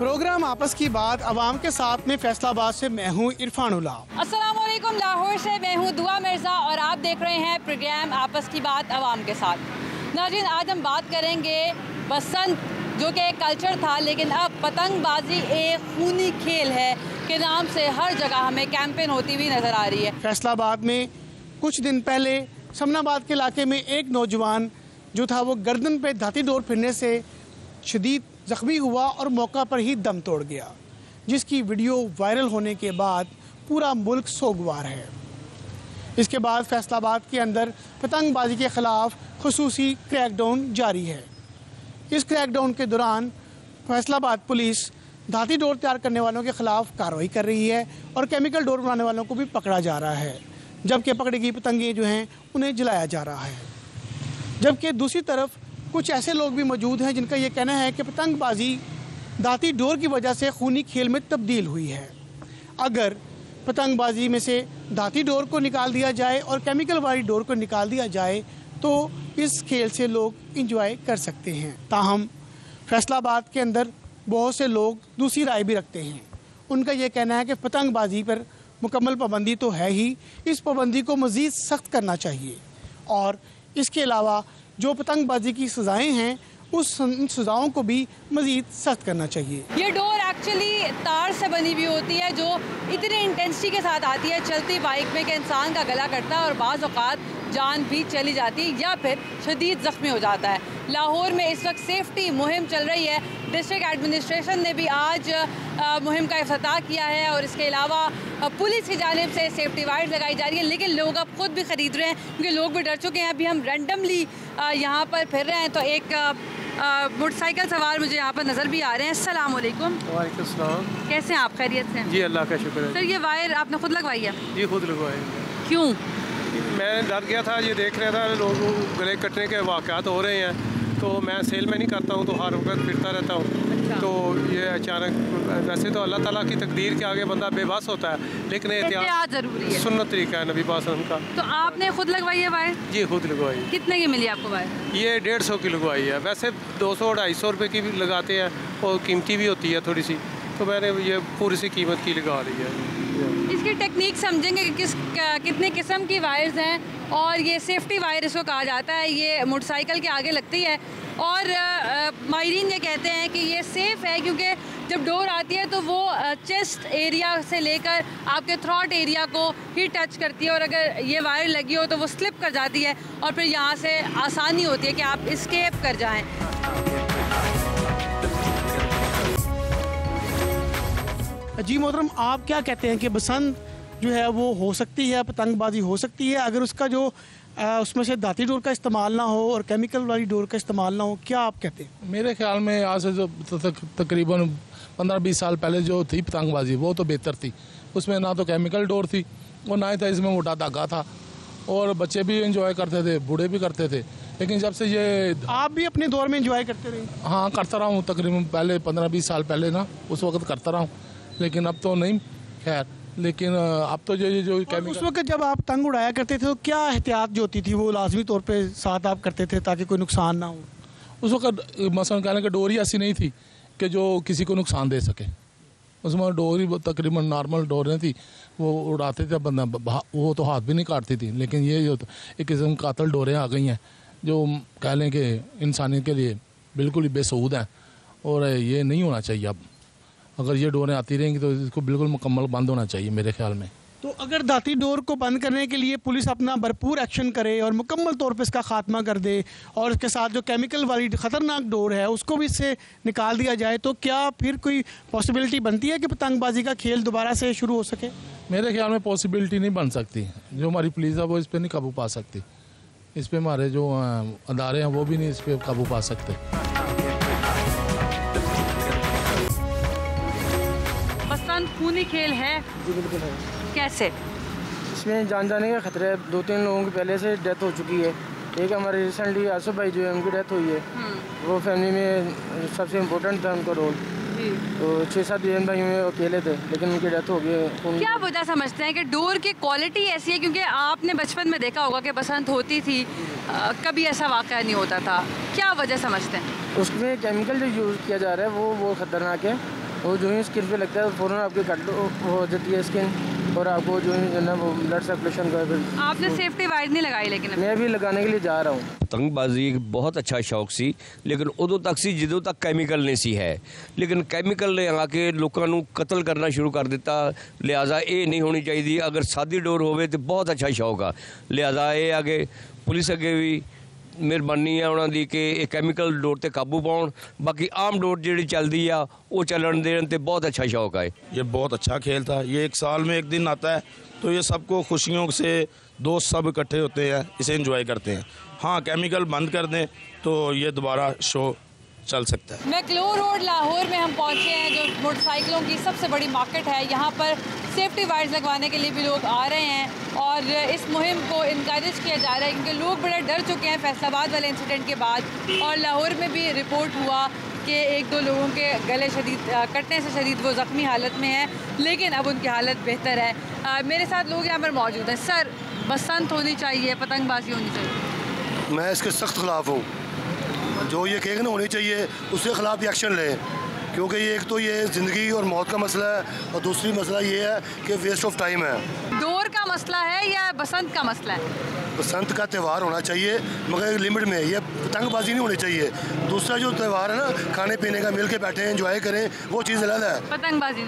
Programme आपस की बात अवाम के साथ में फैसलाबाद से मैं हूँ इरफानुल्ला। अस्सलामुअलैकुम, लाहौर से मैं हूँ दुआ मिर्ज़ा और आप देख रहे हैं प्रोग्राम आपस की बात अवाम के साथ। नाज़रीन, आज हम बात करेंगे बसंत जो कि एक कल्चर था, लेकिन अब पतंगबाजी एक खूनी खेल है के नाम से हर जगह हमें कैंपेन होती हुई नज़र आ रही है। फैसलाबाद में कुछ दिन पहले समनाबाद के इलाके में एक नौजवान जो था वो गर्दन पे धाती डोर फिरने से शदीद जख्मी हुआ और मौका पर ही दम तोड़ गया, जिसकी वीडियो वायरल होने के बाद पूरा मुल्क सोगवार है। इसके बाद फैसलाबाद के अंदर पतंगबाजी के ख़िलाफ़ खुसूसी क्रैकडाउन जारी है। इस क्रैकडाउन के दौरान फैसलाबाद पुलिस धाती डोर तैयार करने वालों के ख़िलाफ़ कार्रवाई कर रही है और केमिकल डोर बनाने वालों को भी पकड़ा जा रहा है, जबकि पकड़ी गई पतंगें जो हैं उन्हें जलाया जा रहा है। जबकि दूसरी तरफ कुछ ऐसे लोग भी मौजूद हैं जिनका ये कहना है कि पतंगबाजी दाती डोर की वजह से खूनी खेल में तब्दील हुई है। अगर पतंगबाजी में से दाती डोर को निकाल दिया जाए और केमिकल वाली डोर को निकाल दिया जाए तो इस खेल से लोग इंजॉय कर सकते हैं। ताहम फैसलाबाद के अंदर बहुत से लोग दूसरी राय भी रखते हैं। उनका ये कहना है कि पतंगबाजी पर मुकम्मल पाबंदी तो है ही, इस पाबंदी को मज़ीद सख्त करना चाहिए और इसके अलावा जो पतंगबाजी की सज़ाएं हैं उस सज़ाओं को भी मज़ीद सख्त करना चाहिए। ये डोर एक्चुअली तार से बनी हुई होती है जो इतनी इंटेंसिटी के साथ आती है चलती बाइक में कि इंसान का गला कटता है और बाज़ औक़ात जान भी चली जाती है या फिर शदीद ज़ख्मी हो जाता है। लाहौर में इस वक्त सेफ्टी मुहिम चल रही है। डिस्ट्रिक्ट एडमिनिस्ट्रेशन ने भी आज मुहिम का इफ्तिताह किया है और इसके अलावा पुलिस की जानिब से सेफ्टी वाइड लगाई जा रही है, लेकिन लोग अब खुद भी ख़रीद रहे हैं क्योंकि लोग भी डर चुके हैं। अभी हम रैंडमली यहाँ पर फिर रहे हैं तो एक मोटरसाइकिल सवार मुझे यहाँ पर नज़र भी आ रहे हैं। अस्सलाम वालेकुम। वालेकुम सलाम। कैसे हैं आप? खैरियत से? जी अल्लाह का शुक्र है। सर, ये वायर आपने खुद लगवाई है? जी खुद लगवाई। क्यों? मैं डर गया था, ये देख रहा था लोग गले कटने के वाक़यात हो रहे हैं, तो मैं सेल में नहीं करता हूँ तो हर वक्त फिरता रहता हूँ। अच्छा। तो ये अचानक, वैसे तो अल्लाह ताला की तकदीर के आगे बंदा बेबस होता है, लेकिन एहतियात ज़रूरी है, सुन्नत तरीका है नबी पाक का। तो आपने खुद लगवाई है वायर? जी खुद लगवाई। कितने की मिली आपको वायर? ये 150 की लगवाई है। वैसे 200-250 रुपये की भी लगाते हैं और कीमती भी होती है थोड़ी सी, तो मैंने ये पूरी सी कीमत की लगा ली है। इसकी टेक्निक समझेंगे कि कितने किस्म की वायर्स हैं और ये सेफ्टी वायर इसको कहा जाता है। ये मोटरसाइकिल के आगे लगती है और माहिरीन ये कहते हैं कि ये सेफ़ है क्योंकि जब डोर आती है तो वो चेस्ट एरिया से लेकर आपके थ्रॉट एरिया को ही टच करती है और अगर ये वायर लगी हो तो वो स्लिप कर जाती है और फिर यहाँ से आसानी होती है कि आप एस्केप कर जाएँ। जी मोहतरम, आप क्या कहते हैं कि बसंत जो है वो हो सकती है, पतंगबाजी हो सकती है अगर उसका जो उसमें से दाती डोर का इस्तेमाल ना हो और केमिकल वाली डोर का इस्तेमाल ना हो? क्या आप कहते हैं? मेरे ख्याल में आज से जो तकरीबन 15-20 साल पहले जो थी पतंगबाजी वो तो बेहतर थी। उसमें ना तो केमिकल डोर थी और ना ही था इसमें मोटा धागा था और बच्चे भी इंजॉय करते थे, बूढ़े भी करते थे। लेकिन जब से ये आप भी अपने दौर में इंजॉय करते रहे? हाँ, करता रहा हूँ तकरीबन पहले 15-20 साल पहले ना, उस वक्त करता रहा हूँ, लेकिन अब तो नहीं। खैर, लेकिन अब तो जो उस वक्त जब आप पतंग उड़ाया करते थे तो क्या एहतियात जो होती थी वो लाजमी तौर पे साथ आप करते थे ताकि कोई नुकसान ना हो? उस वक्त मसलन कहने की डोरी ऐसी नहीं थी कि जो किसी को नुकसान दे सके। उसमें डोरी तकरीबन नॉर्मल डोरें थी, वो उड़ाते थे बंदा, वो तो हाथ भी नहीं काटती थी। लेकिन ये जो एक किस्म कातल डोरें आ गई हैं जो कह लें कि इंसानियत के लिए बिल्कुल ही बेसूद हैं और ये नहीं होना चाहिए। अब अगर ये डोरें आती रहेंगी तो इसको बिल्कुल मुकम्मल बंद होना चाहिए मेरे ख्याल में। तो अगर दाती डोर को बंद करने के लिए पुलिस अपना भरपूर एक्शन करे और मुकम्मल तौर पे इसका खात्मा कर दे और इसके साथ जो केमिकल वाली ख़तरनाक डोर है उसको भी इससे निकाल दिया जाए, तो क्या फिर कोई पॉसिबिलिटी बनती है कि पतंगबाजी का खेल दोबारा से शुरू हो सके? मेरे ख्याल में पॉसिबिलिटी नहीं बन सकती। जो हमारी पुलिस है वो इस पर नहीं काबू पा सकती, इस पर हमारे जो अदारे हैं वो भी नहीं इस पर काबू पा सकते। बसंत खूनी खेल है? जी बिल्कुल है। कैसे? इसमें जान जाने का खतरा है। 2-3 लोगों की पहले से डेथ हो चुकी है। एक हमारे रिसेंटली आसफ भाई जो है उनकी डेथ हुई है, वो फैमिली में सबसे इम्पोर्टेंट था उनका रोल। तो 6-7 बहन भाई में अकेले थे लेकिन उनकी डेथ हो गई। क्या वजह समझते हैं कि डोर की क्वालिटी ऐसी है? क्योंकि आपने बचपन में देखा होगा कि बसंत होती थी, कभी ऐसा वाक़या नहीं होता था, क्या वजह समझते हैं? उसमें केमिकल जो यूज़ किया जा रहा है वो ख़तरनाक है वो जो ही स्किन पे लगता है फ़ौरन आपकी कट हो जाती है स्किन, और आपको जो ही जो है वो ब्लड सर्कुलेशन का फिर। आपने सेफ्टी वाइड नहीं लगाई लेकिन मैं भी लगाने के लिए जा रहा हूँ। ਪਤੰਗਬਾਜ਼ੀ ਇੱਕ ਬਹੁਤ ਅੱਛਾ ਸ਼ੌਕ ਸੀ, ਲੇਕਿਨ ਉਦੋਂ ਤੱਕ ਸੀ ਜਦੋਂ ਤੱਕ ਕੈਮੀਕਲ ਨਹੀਂ ਸੀ ਹੈ। ਲੇਕਿਨ ਕੈਮੀਕਲ ਨੇ ਆ ਕੇ ਲੋਕਾਂ ਨੂੰ ਕਤਲ ਕਰਨਾ ਸ਼ੁਰੂ ਕਰ ਦਿੱਤਾ। ਲਿਹਾਜ਼ਾ ਇਹ ਨਹੀਂ ਹੋਣੀ ਚਾਹੀਦੀ। ਅਗਰ ਸਾਦੀ ਡੋਰ ਹੋਵੇ ਤਾਂ ਬਹੁਤ ਅੱਛਾ ਸ਼ੌਕ ਆ। ਲਿਹਾਜ਼ਾ ਇਹ ਅੱਗੇ ਪੁਲਿਸ ਅੱਗੇ ਵੀ ਮਿਹਰਬਾਨੀ ਆ ਉਹਨਾਂ ਦੀ ਕਿ ਇਹ ਕੈਮੀਕਲ ਡੋਰ ਤੇ ਕਾਬੂ ਪਾਉਣ। ਬਾਕੀ ਆਮ ਡੋਰ ਜਿਹੜੀ ਚੱਲਦੀ ਆ ਉਹ ਚੱਲਣ ਦੇਣ ਤੇ ਬਹੁਤ ਅੱਛਾ ਸ਼ੌਕ ਹੈ। ये बहुत अच्छा खेल था। ये एक साल में एक दिन आता है, तो ये सबको खुशियों से दोस्त सब इकट्ठे होते हैं, इसे एंजॉय करते हैं। हाँ, केमिकल बंद कर दें तो ये दोबारा शो चल सकता है। मैक्लोर रोड लाहौर में हम पहुंचे हैं, जो मोटरसाइकिलों की सबसे बड़ी मार्केट है। यहाँ पर सेफ्टी वाइड्स लगवाने के लिए भी लोग आ रहे हैं और इस मुहिम को इनकरेज किया जा रहा है, क्योंकि लोग बड़े डर चुके हैं फैसलाबाद वाले इंसिडेंट के बाद। और लाहौर में भी रिपोर्ट हुआ कि 1-2 लोगों के गले शदीद कटने से शदीद वो ज़ख्मी हालत में है, लेकिन अब उनकी हालत बेहतर है। मेरे साथ लोग यहाँ पर मौजूद हैं। सर, बसंत होनी चाहिए, पतंगबाजी होनी चाहिए? मैं इसके सख्त ख़िलाफ़ हूँ। जो ये केक ना होनी चाहिए उसके ख़िलाफ़ भी एक्शन लें, क्योंकि ये एक तो ये ज़िंदगी और मौत का मसला है, और दूसरी मसला ये है कि वेस्ट ऑफ टाइम है। डोर का मसला है या बसंत का मसला है? बसंत का त्यौहार होना चाहिए मगर लिमिट में, ये पतंगबाजी नहीं होनी चाहिए। दूसरा जो त्यौहार है ना, खाने पीने का, मिल के बैठे हैं, एंजॉय करें, वो चीज़ अलग है। पतंगबाजी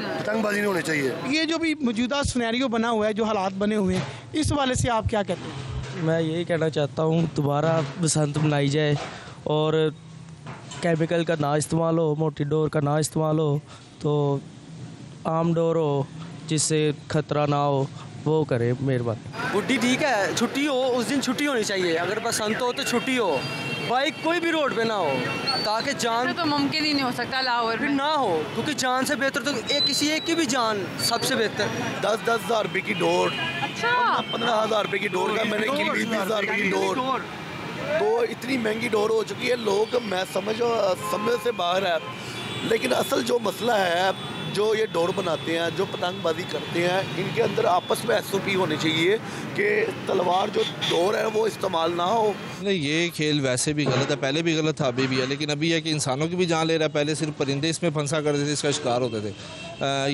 नहीं होनी चाहिए। ये जो भी मौजूदा सिनेरियो बना हुआ है, जो हालात बने हुए हैं, इस वाले से आप क्या कहते हैं? मैं यही कहना चाहता हूँ दोबारा बसंत मनाई जाए और केमिकल का ना इस्तेमाल हो, मोटी डोर का ना इस्तेमाल हो, तो आम डोर हो जिससे खतरा ना हो वो करे। मेहरबानी। गुड्डी ठीक है, छुट्टी हो उस दिन छुट्टी होनी चाहिए। अगर बसंत हो तो छुट्टी हो, बाइक कोई भी रोड पे ना हो, ताकि जान तो मुमकिन ही नहीं हो सकता लाहौर में ना हो, क्योंकि जान से बेहतर तो किसी एक की भी जान सबसे बेहतर। 10-10 हज़ार रुपये की डोर, अच्छा 15,000 रुपये की डोर का मैंने की 20,000 रुपये की डोर, तो इतनी महंगी डोर हो चुकी है। लोग मैं समझ से बाहर है, लेकिन असल जो मसला है, जो ये डोर बनाते हैं, जो पतंगबाजी करते हैं, इनके अंदर आपस में SOP होनी चाहिए कि तलवार जो डोर है वो इस्तेमाल ना हो। नहीं, ये खेल वैसे भी गलत है, पहले भी गलत था, अभी भी है, लेकिन अभी है कि इंसानों की भी जान ले रहा है। पहले सिर्फ परिंदे इसमें फंसा करते थे, इसका शिकार होते थे।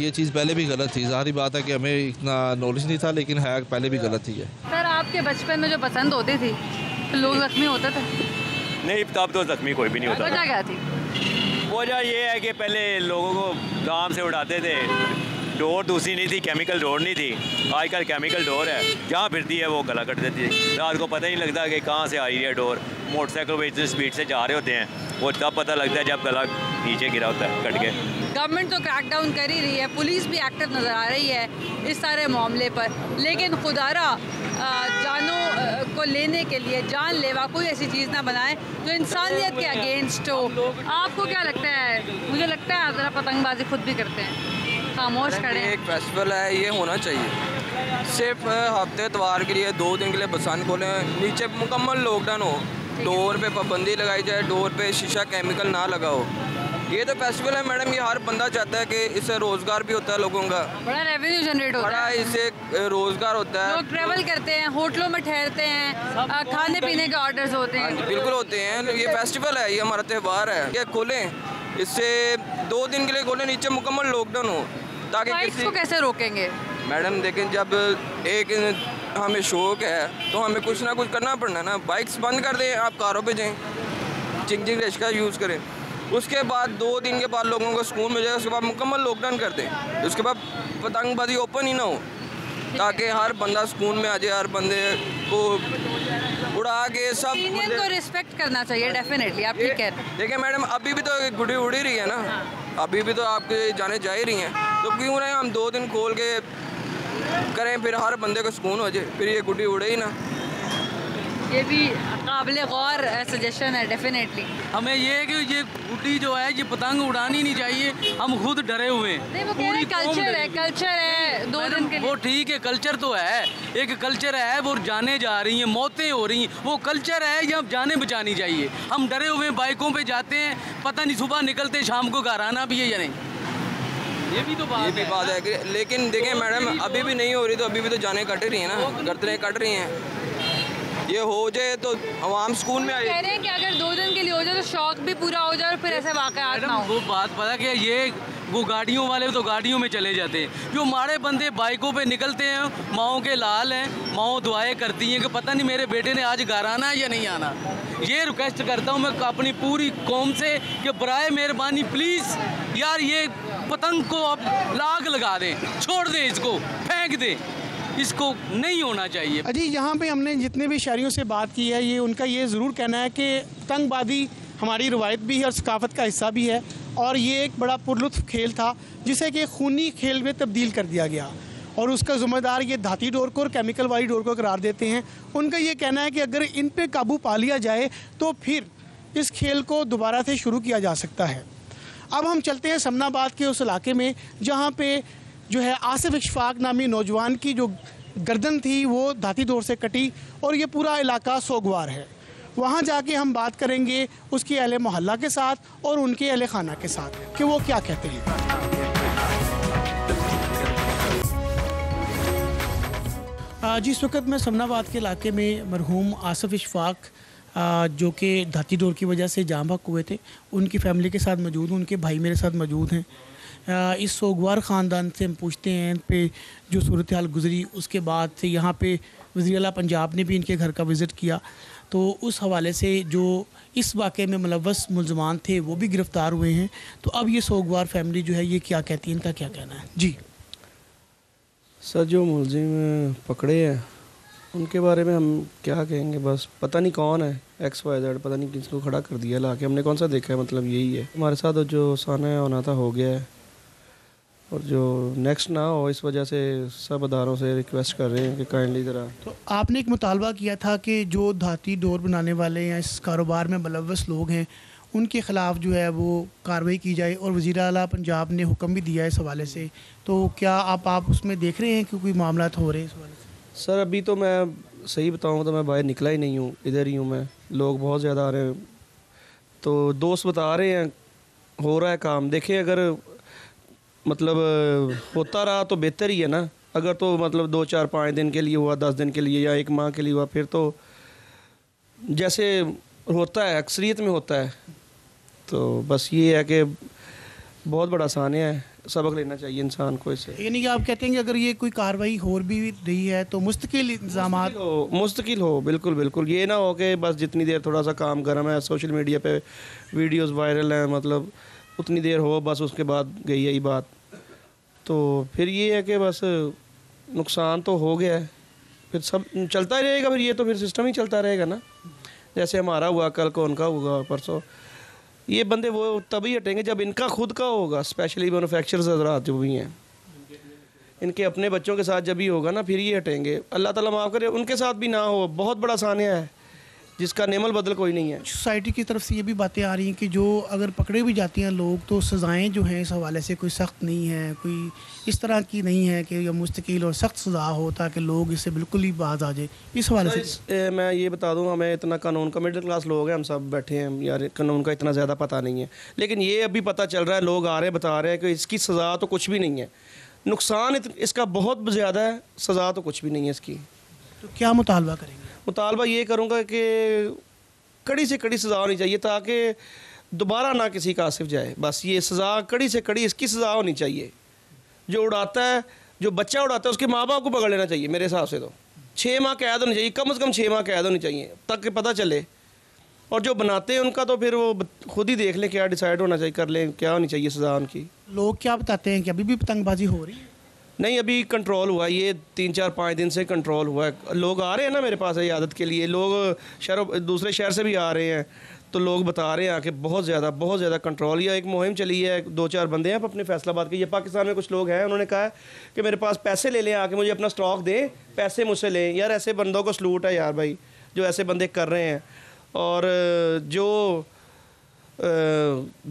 ये चीज़ पहले भी गलत थी। ज़ाहिर बात है कि हमें इतना नॉलेज नहीं था, लेकिन है पहले भी गलत ही है। सर, आपके बचपन में जो पसंद होती थी तो लोग जख्मी होते थे? नहीं, तब तो जख्मी कोई भी नहीं होता। वजह क्या थी? वजह ये है कि पहले लोगों को गांव से उड़ाते थे, डोर दूसरी नहीं थी, केमिकल डोर नहीं थी। आजकल केमिकल डोर है, जहाँ फिरती है वो गला कट देती है। रात को पता ही नहीं लगता कि कहाँ से आ रही है डोर। मोटरसाइकिल पे इतनी स्पीड से जा रहे होते हैं, वो तब पता लगता है जब गला नीचे गिरा होता है कट के। गवर्नमेंट तो क्रैकडाउन कर ही रही है, पुलिस भी एक्टिव नज़र आ रही है इस सारे मामले पर, लेकिन खुदारा जानों को लेने के लिए जानलेवा कोई ऐसी चीज़ ना बनाए जो इंसानियत के अगेंस्ट हो। आपको क्या लगता है? मुझे लगता है आप ज़रा पतंगबाजी खुद भी करते हैं, खामोश खड़े हैं। एक फेस्टिवल है, ये होना चाहिए। सिर्फ हफ्ते इतवार के लिए 2 दिन के लिए बसंत खोलें, नीचे मुकम्मल लॉकडाउन हो, डोर पे पाबंदी लगाई जाए, डोर पे शीशा केमिकल ना लगाओ। ये तो फेस्टिवल है मैडम, ये हर बंदा चाहता है कि इससे रोज़गार भी होता है लोगों का, बड़ा रेवेन्यू जनरेट होता है, इससे रोज़गार होता है। लोग ट्रैवल करते हैं, होटलों में ठहरते हैं, खाने पीने के ऑर्डर्स होते हैं। बिल्कुल होते हैं। ये फेस्टिवल है, ये हमारा त्यौहार है, ये खोलें, इससे 2 दिन के लिए खोलें, नीचे मुकम्मल लॉकडाउन हो, ताकि इसको कैसे रोकेंगे? मैडम देखें, जब एक हमें शौक है तो हमें कुछ ना कुछ करना पड़ना ना। बाइक्स बंद कर दें, आप कारों पे जाएं, चिंग रिक्शा यूज़ करें, उसके बाद 2 दिन के बाद लोगों को स्कूल मिल जाए, उसके बाद मुकम्मल लॉकडाउन कर दें, उसके बाद पतंगबाजी ओपन ही ना हो, ताकि हर बंदा स्कूल में आ जाए, हर बंदे को उड़ा के सब को रिस्पेक्ट करना चाहिए। डेफिनेटली आप ठीक कह रहे हैं। देखिए मैडम, अभी भी तो गुड़ी उड़ ही रही है ना, अभी भी तो आपके जाने जा ही रही हैं, तो क्यों रहे हम 2 दिन खोल के करें, फिर हर बंदे को सुकून हो जाए, फिर ये गुड्डी उड़े ही ना। ये भी काबिल गौर सजेशन है डेफिनेटली। हमें ये है कि ये गुड्डी जो है ये पतंग उड़ानी नहीं चाहिए, हम खुद डरे हुए हैं। वो पूरी कल्चर है 2 दिन के लिए। वो ठीक है, कल्चर तो है, एक कल्चर है, वो जाने जा रही हैं, मौतें हो रही हैं, वो कल्चर है, ये जाने बचानी चाहिए। हम डरे हुए बाइकों पे जाते हैं, पता नहीं सुबह निकलते शाम को घर आना भी है या नहीं। ये भी तो बात है। लेकिन देखें मैडम, अभी भी नहीं हो रही, तो अभी भी तो जाने कट रही हैं ना, गर्दनें कट रही हैं। ये हो जाए तो आवाम स्कूल में कह रहे हैं कि अगर 2 दिन के लिए हो जाए तो शौक भी पूरा हो जाए और फिर ऐसे वाक़यात ना हो। वो बात पता क्या, ये वो गाड़ियों वाले तो गाड़ियों में चले जाते हैं, जो हमारे बंदे बाइकों पे निकलते हैं, माओ के लाल हैं, माओ दुआएं करती हैं कि पता नहीं मेरे बेटे ने आज घर आना है या नहीं आना। ये रिक्वेस्ट करता हूँ मैं अपनी पूरी कौम से कि बराए मेहरबानी प्लीज़ यार ये पतंग को अब लाग लगा दें, छोड़ दें, इसको फेंक दें, इसको नहीं होना चाहिए। अजी यहाँ पे हमने जितने भी शहरियों से बात की है, ये उनका ये ज़रूर कहना है कि पतंगबाजी हमारी रवायत भी है और सकाफ़त का हिस्सा भी है, और ये एक बड़ा पुरलुत्फ़ खेल था जिसे कि खूनी खेल में तब्दील कर दिया गया, और उसका ज़िम्मेदार ये धाती डोर को और केमिकल वाली डोर को करार देते हैं। उनका ये कहना है कि अगर इन पे काबू पा लिया जाए तो फिर इस खेल को दोबारा से शुरू किया जा सकता है। अब हम चलते हैं समनाबाद के उस इलाके में जहाँ पे जो है आसिफ इशफाक नामी नौजवान की जो गर्दन थी वो धाती डोर से कटी, और ये पूरा इलाका सोगवार है। वहाँ जाके हम बात करेंगे उसके अहले मोहल्ला के साथ और उनके अहले खाना के साथ कि वो क्या कहते हैं। जिस वक्त मैं समनाबाद के इलाके में मरहूम आसिफ इशफाक जो कि धाती डोर की वजह से जाँ बहक हुए थे, उनकी फैमिली के साथ मौजूद हूँ, उनके भाई मेरे साथ मौजूद हैं। इस सोगवार ख़ानदान से हम पूछते हैं इन पे जो सूरत हाल गुजरी, उसके बाद से यहाँ पे वज़ीर आला पंजाब ने भी इनके घर का विज़िट किया, तो उस हवाले से जो इस वाक़े में मुलव्वस मुल्ज़मान थे वो भी गिरफ़्तार हुए हैं। तो अब ये सोगवार फैमिली जो है ये क्या कहती है, इनका क्या कहना है? जी सर, जो मुलजिम पकड़े हैं उनके बारे में हम क्या कहेंगे, बस पता नहीं कौन है, XYZ पता नहीं किसको खड़ा कर दिया ला के, हमने कौन सा देखा है, मतलब यही है हमारे साथ जो साना होना था हो गया है, और जो नेक्स्ट ना हो इस वजह से सब अदारों से रिक्वेस्ट कर रहे हैं कि काइंडली ज़रा। तो आपने एक मुतालबा किया था कि जो धाती डोर बनाने वाले या इस कारोबार में मुलव्वस लोग हैं उनके ख़िलाफ़ जो है वो कार्रवाई की जाए, और वज़ीर आला पंजाब ने हुक्म भी दिया है इस हवाले से, तो क्या आप उसमें देख रहे हैं कि कोई मामला हो रहे हैं इस हवाले से? सर अभी तो मैं सही बताऊँ तो मैं बाहर निकला ही नहीं हूँ, इधर ही हूँ मैं, लोग बहुत ज़्यादा आ रहे हैं, तो दोस्त बता रहे हैं हो रहा है काम। देखिए अगर मतलब होता रहा तो बेहतर ही है ना, अगर तो मतलब 2 4 5 दिन के लिए हुआ, 10 दिन के लिए या 1 माह के लिए हुआ, फिर तो जैसे होता है अक्सरियत में होता है। तो बस ये है कि बहुत बड़ा सानिया है, सबक लेना चाहिए इंसान को इससे। यानी कि आप कहते हैं कि अगर ये कोई कार्रवाई हो भी रही है तो मुस्तकिल इंतज़ामात मुस्तकिल हो, बिल्कुल बिल्कुल, ये ना हो कि बस जितनी देर थोड़ा सा काम गर्म है, सोशल मीडिया पे वीडियोस वायरल हैं, मतलब उतनी देर हो बस, उसके बाद गई यही बात। तो फिर ये है कि बस नुकसान तो हो गया है, फिर सब चलता ही रहेगा, फिर ये तो फिर सिस्टम ही चलता रहेगा ना, जैसे हमारा हुआ, कल को उनका होगा, परसों। ये बंदे वो तभी हटेंगे जब इनका खुद का होगा, स्पेशली मैन्युफैक्चरर्स हज़रात जो भी हैं, इनके अपने बच्चों के साथ जब भी होगा ना फिर ये हटेंगे। अल्लाह ताला माफ़ करे उनके साथ भी ना हो, बहुत बड़ा सानिया है जिसका नेमल बदल कोई नहीं है। सोसाइटी की तरफ से ये भी बातें आ रही हैं कि जो अगर पकड़े भी जाती हैं लोग तो सज़ाएं जो हैं इस हवाले से कोई सख्त नहीं है, कोई इस तरह की नहीं है कि यह मुस्तकिल और सख्त सज़ा हो ताकि लोग इससे बिल्कुल ही बाज आ जाए। इस हवाले से मैं ये बता दूँ, हमें इतना कानून का, मिडिल क्लास लोग हैं हम सब बैठे हैं यार, कानून का इतना ज़्यादा पता नहीं है, लेकिन ये अभी पता चल रहा है, लोग आ रहे हैं बता रहे हैं कि इसकी सज़ा तो कुछ भी नहीं है, नुकसान इसका बहुत ज़्यादा है, सज़ा तो कुछ भी नहीं है इसकी। तो क्या मुतालबा करेंगे? मुतालबा ये करूँगा कि कड़ी से कड़ी सज़ा होनी चाहिए ताकि दोबारा ना किसी का आसिफ जाए, बस ये सज़ा कड़ी से कड़ी इसकी सज़ा होनी चाहिए। जो उड़ाता है, जो बच्चा उड़ाता है उसके माँ बाप को पकड़ लेना चाहिए मेरे हिसाब से, तो 6 माह कैद होनी चाहिए, कम से कम 6 माह कैद होनी चाहिए ताकि पता चले, और जो बनाते हैं उनका तो फिर वो खुद ही देख लें क्या डिसाइड होना चाहिए, कर लें क्या होनी चाहिए सज़ा उनकी। लोग क्या बताते हैं कि अभी भी पतंगबाजी हो रही है? नहीं, अभी कंट्रोल हुआ, ये 3 4 5 दिन से कंट्रोल हुआ है। लोग आ रहे हैं ना मेरे पास इयादत के लिए, लोग दूसरे शहर से भी आ रहे हैं, तो लोग बता रहे हैं कि बहुत ज़्यादा कंट्रोल। या एक मुहिम चली है, 2 4 बंदे हैं अपने फैसलाबाद के, ये पाकिस्तान में कुछ लोग हैं, उन्होंने कहा है कि मेरे पास पैसे ले लें आके, मुझे अपना स्टॉक दें, पैसे मुझसे लें। यार ऐसे बंदों को सलूट है यार भाई, जो ऐसे बंदे कर रहे हैं, और जो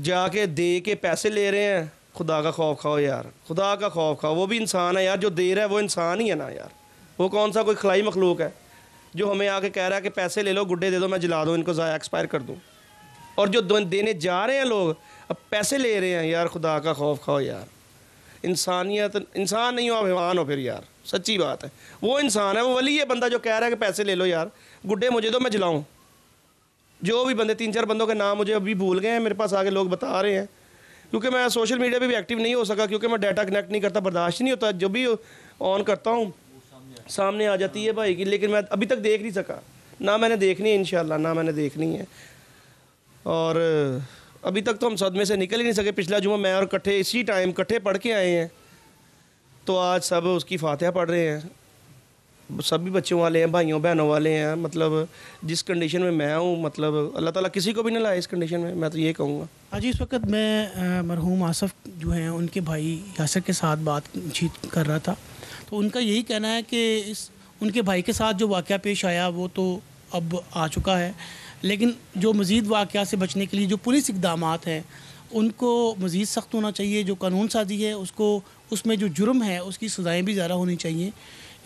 जाके दे के पैसे ले रहे हैं, खुदा का खौफ खाओ यार, खुदा का खौफ खाओ। वो भी इंसान है यार, जो दे रहा है वो इंसान ही है ना यार, वो कौन सा कोई खलाई मखलूक है जो हमें आके कह रहा है कि पैसे ले लो, गुड्डे दे दो, मैं जला दूँ इनको, ज़ाया एक्सपायर कर दूँ। और जो देने जा रहे हैं लोग, अब पैसे ले रहे हैं यार, खुदा का खौफ खाओ यार। इंसानियत, इंसान नहीं हो आप हैवान हो फिर यार, सच्ची बात है। वो इंसान है, वो वली है बंदा जो कह रहा है कि पैसे ले लो यार, गुड्डे मुझे दो मैं जलाऊँ, जो भी बंदे 3-4 बंदों के नाम मुझे अभी भूल गए हैं, मेरे पास आगे लोग बता रहे हैं, क्योंकि मैं सोशल मीडिया पे भी एक्टिव नहीं हो सका, क्योंकि मैं डाटा कनेक्ट नहीं करता, बर्दाश्त नहीं होता, जब भी ऑन करता हूँ सामने आ जाती है भाई की, लेकिन मैं अभी तक देख नहीं सका, ना मैंने देखनी है इंशाल्लाह, ना मैंने देखनी है। और अभी तक तो हम सदमे से निकल ही नहीं सके। पिछला जुमा मैं और इकट्ठे इसी टाइम इकट्ठे पढ़ के आए हैं, तो आज सब उसकी फातिहा पढ़ रहे हैं, सभी बच्चों वाले हैं, भाइयों बहनों वाले हैं। मतलब जिस कंडीशन में मैं हूँ, मतलब अल्लाह ताला किसी को भी ना लाए इस कंडीशन में, मैं तो ये कहूँगा। आज इस वक्त मैं मरहूम आसफ़ जो हैं उनके भाई यासर के साथ बातचीत कर रहा था, तो उनका यही कहना है कि उनके भाई के साथ जो वाक़या पेश आया वो तो अब आ चुका है, लेकिन जो मज़ीद वाक़या से बचने के लिए जो पुलिस इक़दामात हैं उनको मज़ीद सख्त होना चाहिए। जो कानून साजी है उसको, उसमें जो जुर्म है उसकी सज़ाएँ भी ज़्यादा होनी चाहिए।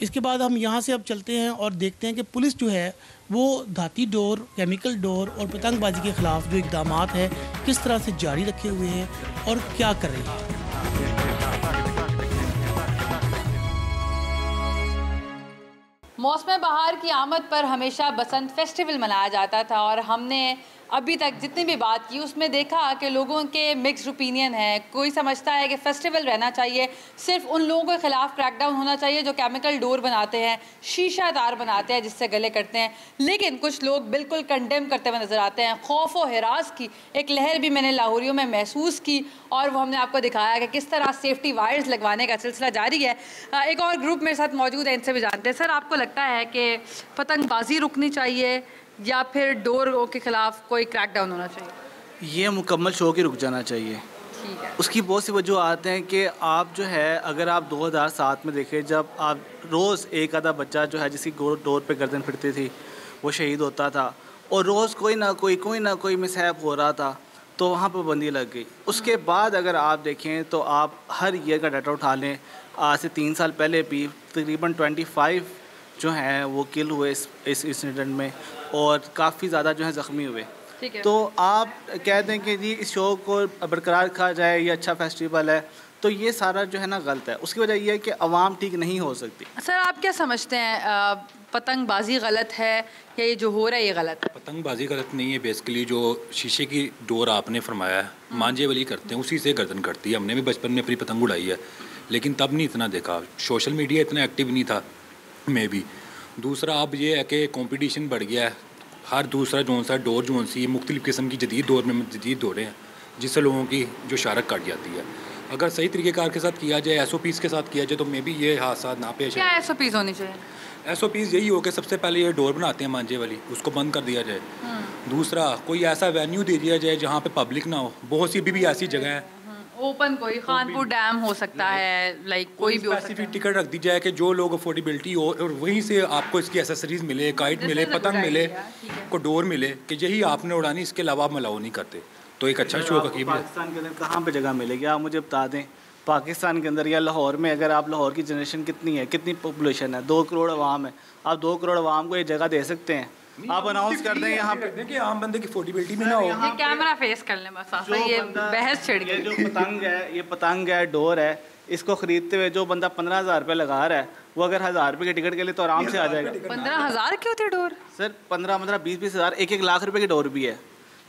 इसके बाद हम यहाँ से अब चलते हैं और देखते हैं कि पुलिस जो है वो धाती डोर, केमिकल डोर और पतंगबाजी के ख़िलाफ़ जो इक़दामात है किस तरह से जारी रखे हुए हैं और क्या कर रही है। मौसम बहार की आमद पर हमेशा बसंत फेस्टिवल मनाया जाता था और हमने अभी तक जितनी भी बात की उसमें देखा कि लोगों के मिक्स्ड ओपिनियन है। कोई समझता है कि फेस्टिवल रहना चाहिए, सिर्फ उन लोगों के ख़िलाफ़ क्रैकडाउन होना चाहिए जो केमिकल डोर बनाते हैं, शीशा तार बनाते हैं जिससे गले कटते हैं, लेकिन कुछ लोग बिल्कुल कंडेम करते हुए नज़र आते हैं। खौफ व हिरास की एक लहर भी मैंने लाहौरियों में महसूस की और वो हमने आपको दिखाया कि किस तरह सेफ्टी वायर्स लगवाने का सिलसिला जारी है। एक और ग्रुप मेरे साथ मौजूद है, इनसे भी जानते हैं। सर, आपको लगता है कि पतंगबाजी रुकनी चाहिए या फिर डोर के ख़िलाफ़ कोई क्रैकडाउन होना चाहिए? ये मुकम्मल शौक ही रुक जाना चाहिए। ठीक है। उसकी बहुत सी वजूहत हैं कि आप जो है, अगर आप 2007 में देखें, जब आप रोज़ एक आधा बच्चा जो है जिसकी डोर पे गर्दन फिरती थी वो शहीद होता था और रोज़ कोई ना कोई मिसहैप हो रहा था, तो वहाँ पर पाबंदी लग गई। उसके बाद अगर आप देखें तो आप हर ईयर का डाटा उठा लें, आज से 3 साल पहले भी तकरीबन 25 जो हैं वो किल हुए इस इंसिडेंट में और काफ़ी ज़्यादा जो है ज़ख्मी हुए। तो आप कह दें कि जी इस शो को बरकरार रखा जाए, ये अच्छा फेस्टिवल है, तो ये सारा जो है ना गलत है। उसकी वजह यह है कि आवाम ठीक नहीं हो सकती। सर, आप क्या समझते हैं, पतंगबाजी गलत है या ये जो हो रहा है ये गलत है? पतंगबाजी गलत नहीं है। बेसिकली जो शीशे की डोर आपने फरमाया है, मांझे वाली करते हैं, उसी से गर्दन कटती है। हमने भी बचपन में अपनी पतंग उड़ाई है, लेकिन तब नहीं इतना देखा, सोशल मीडिया इतना एक्टिव नहीं था में भी। दूसरा अब ये है कि कंपटीशन बढ़ गया है, हर दूसरा जोन सा डोर जोन सी मुख्तलिफ़ किस्म की जदीद दौर में जदीद दौरें हैं जिससे लोगों की जो शारक कट जाती है। अगर सही तरीक़ेकार के साथ किया जाए, SOPs के साथ किया जाए, तो मे भी ये हादसा ना पेश क्या SOPs होनी चाहिए? SOPs यही हो कि सबसे पहले ये डोर बनाते हैं मांझे वाली, उसको बंद कर दिया जाए। दूसरा, कोई ऐसा वेन्यू दे दिया जाए जहाँ पे पब्लिक ना हो। बहुत सी अभी भी ऐसी जगह है, ओपन कोई खानपुर डैम हो सकता है, लाइक कोई भी स्पेसिफिक टिकट रख दी जाए कि जो लोग अफोर्डेबिलिटी हो और वहीं से आपको इसकी एसेसरीज मिले, काइट मिले, पतंग मिले, को डोर मिले कि यही आपने उड़ानी, इसके अलावा आप अलाउ नहीं करते, तो एक अच्छा शौक है। पाकिस्तान के अंदर कहाँ पे जगह मिलेगी आप मुझे बता दें? पाकिस्तान के अंदर या लाहौर में, अगर आप लाहौर की जनरेशन कितनी है, कितनी पॉपुलेशन है, 2 करोड़ आवाम है, आप 2 करोड़ आवाम को ये जगह दे सकते हैं? आप अनाउंस कर दें यहाँ पे कि आम बंदे की अफोर्डेबिलिटी में ना हो। ये कैमरा फेस कर लें बस, ये बहस छिड़ गई। जो पतंग है, ये पतंग है, डोर है, इसको खरीदते हुए जो बंदा 15,000 रुपये लगा रहा है, वो अगर 1,000 रुपये के टिकट के लिए तो आराम से आ जाएगा। 15,000 की होती है डोर? सर 15 20 हज़ार, 1 लाख रुपये की डोर भी है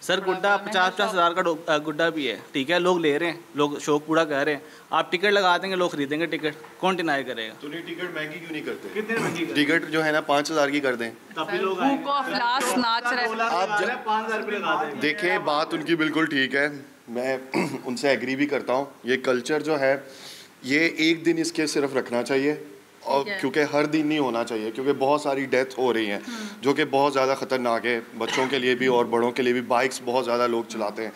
सर। गुड्डा 50 हज़ार का गुड्डा भी है, ठीक है। लोग ले रहे हैं, लोग शौक पूरा कर रहे हैं। आप टिकट लगा देंगे, लोग खरीदेंगे टिकट, कौन डिनाई करेगा? तो नहीं, टिकट महंगी क्यों नहीं करते? कितने महंगी? टिकट जो है ना 5,000 की कर दें, तभी लोग आप देखें। बात उनकी बिल्कुल ठीक है, मैं उनसे एग्री भी करता हूँ। ये कल्चर जो है, ये एक दिन इसके सिर्फ रखना चाहिए, और क्योंकि हर दिन नहीं होना चाहिए, क्योंकि बहुत सारी डेथ हो रही हैं जो कि बहुत ज़्यादा ख़तरनाक है, बच्चों के लिए भी और बड़ों के लिए भी। बाइक्स बहुत ज़्यादा लोग चलाते हैं,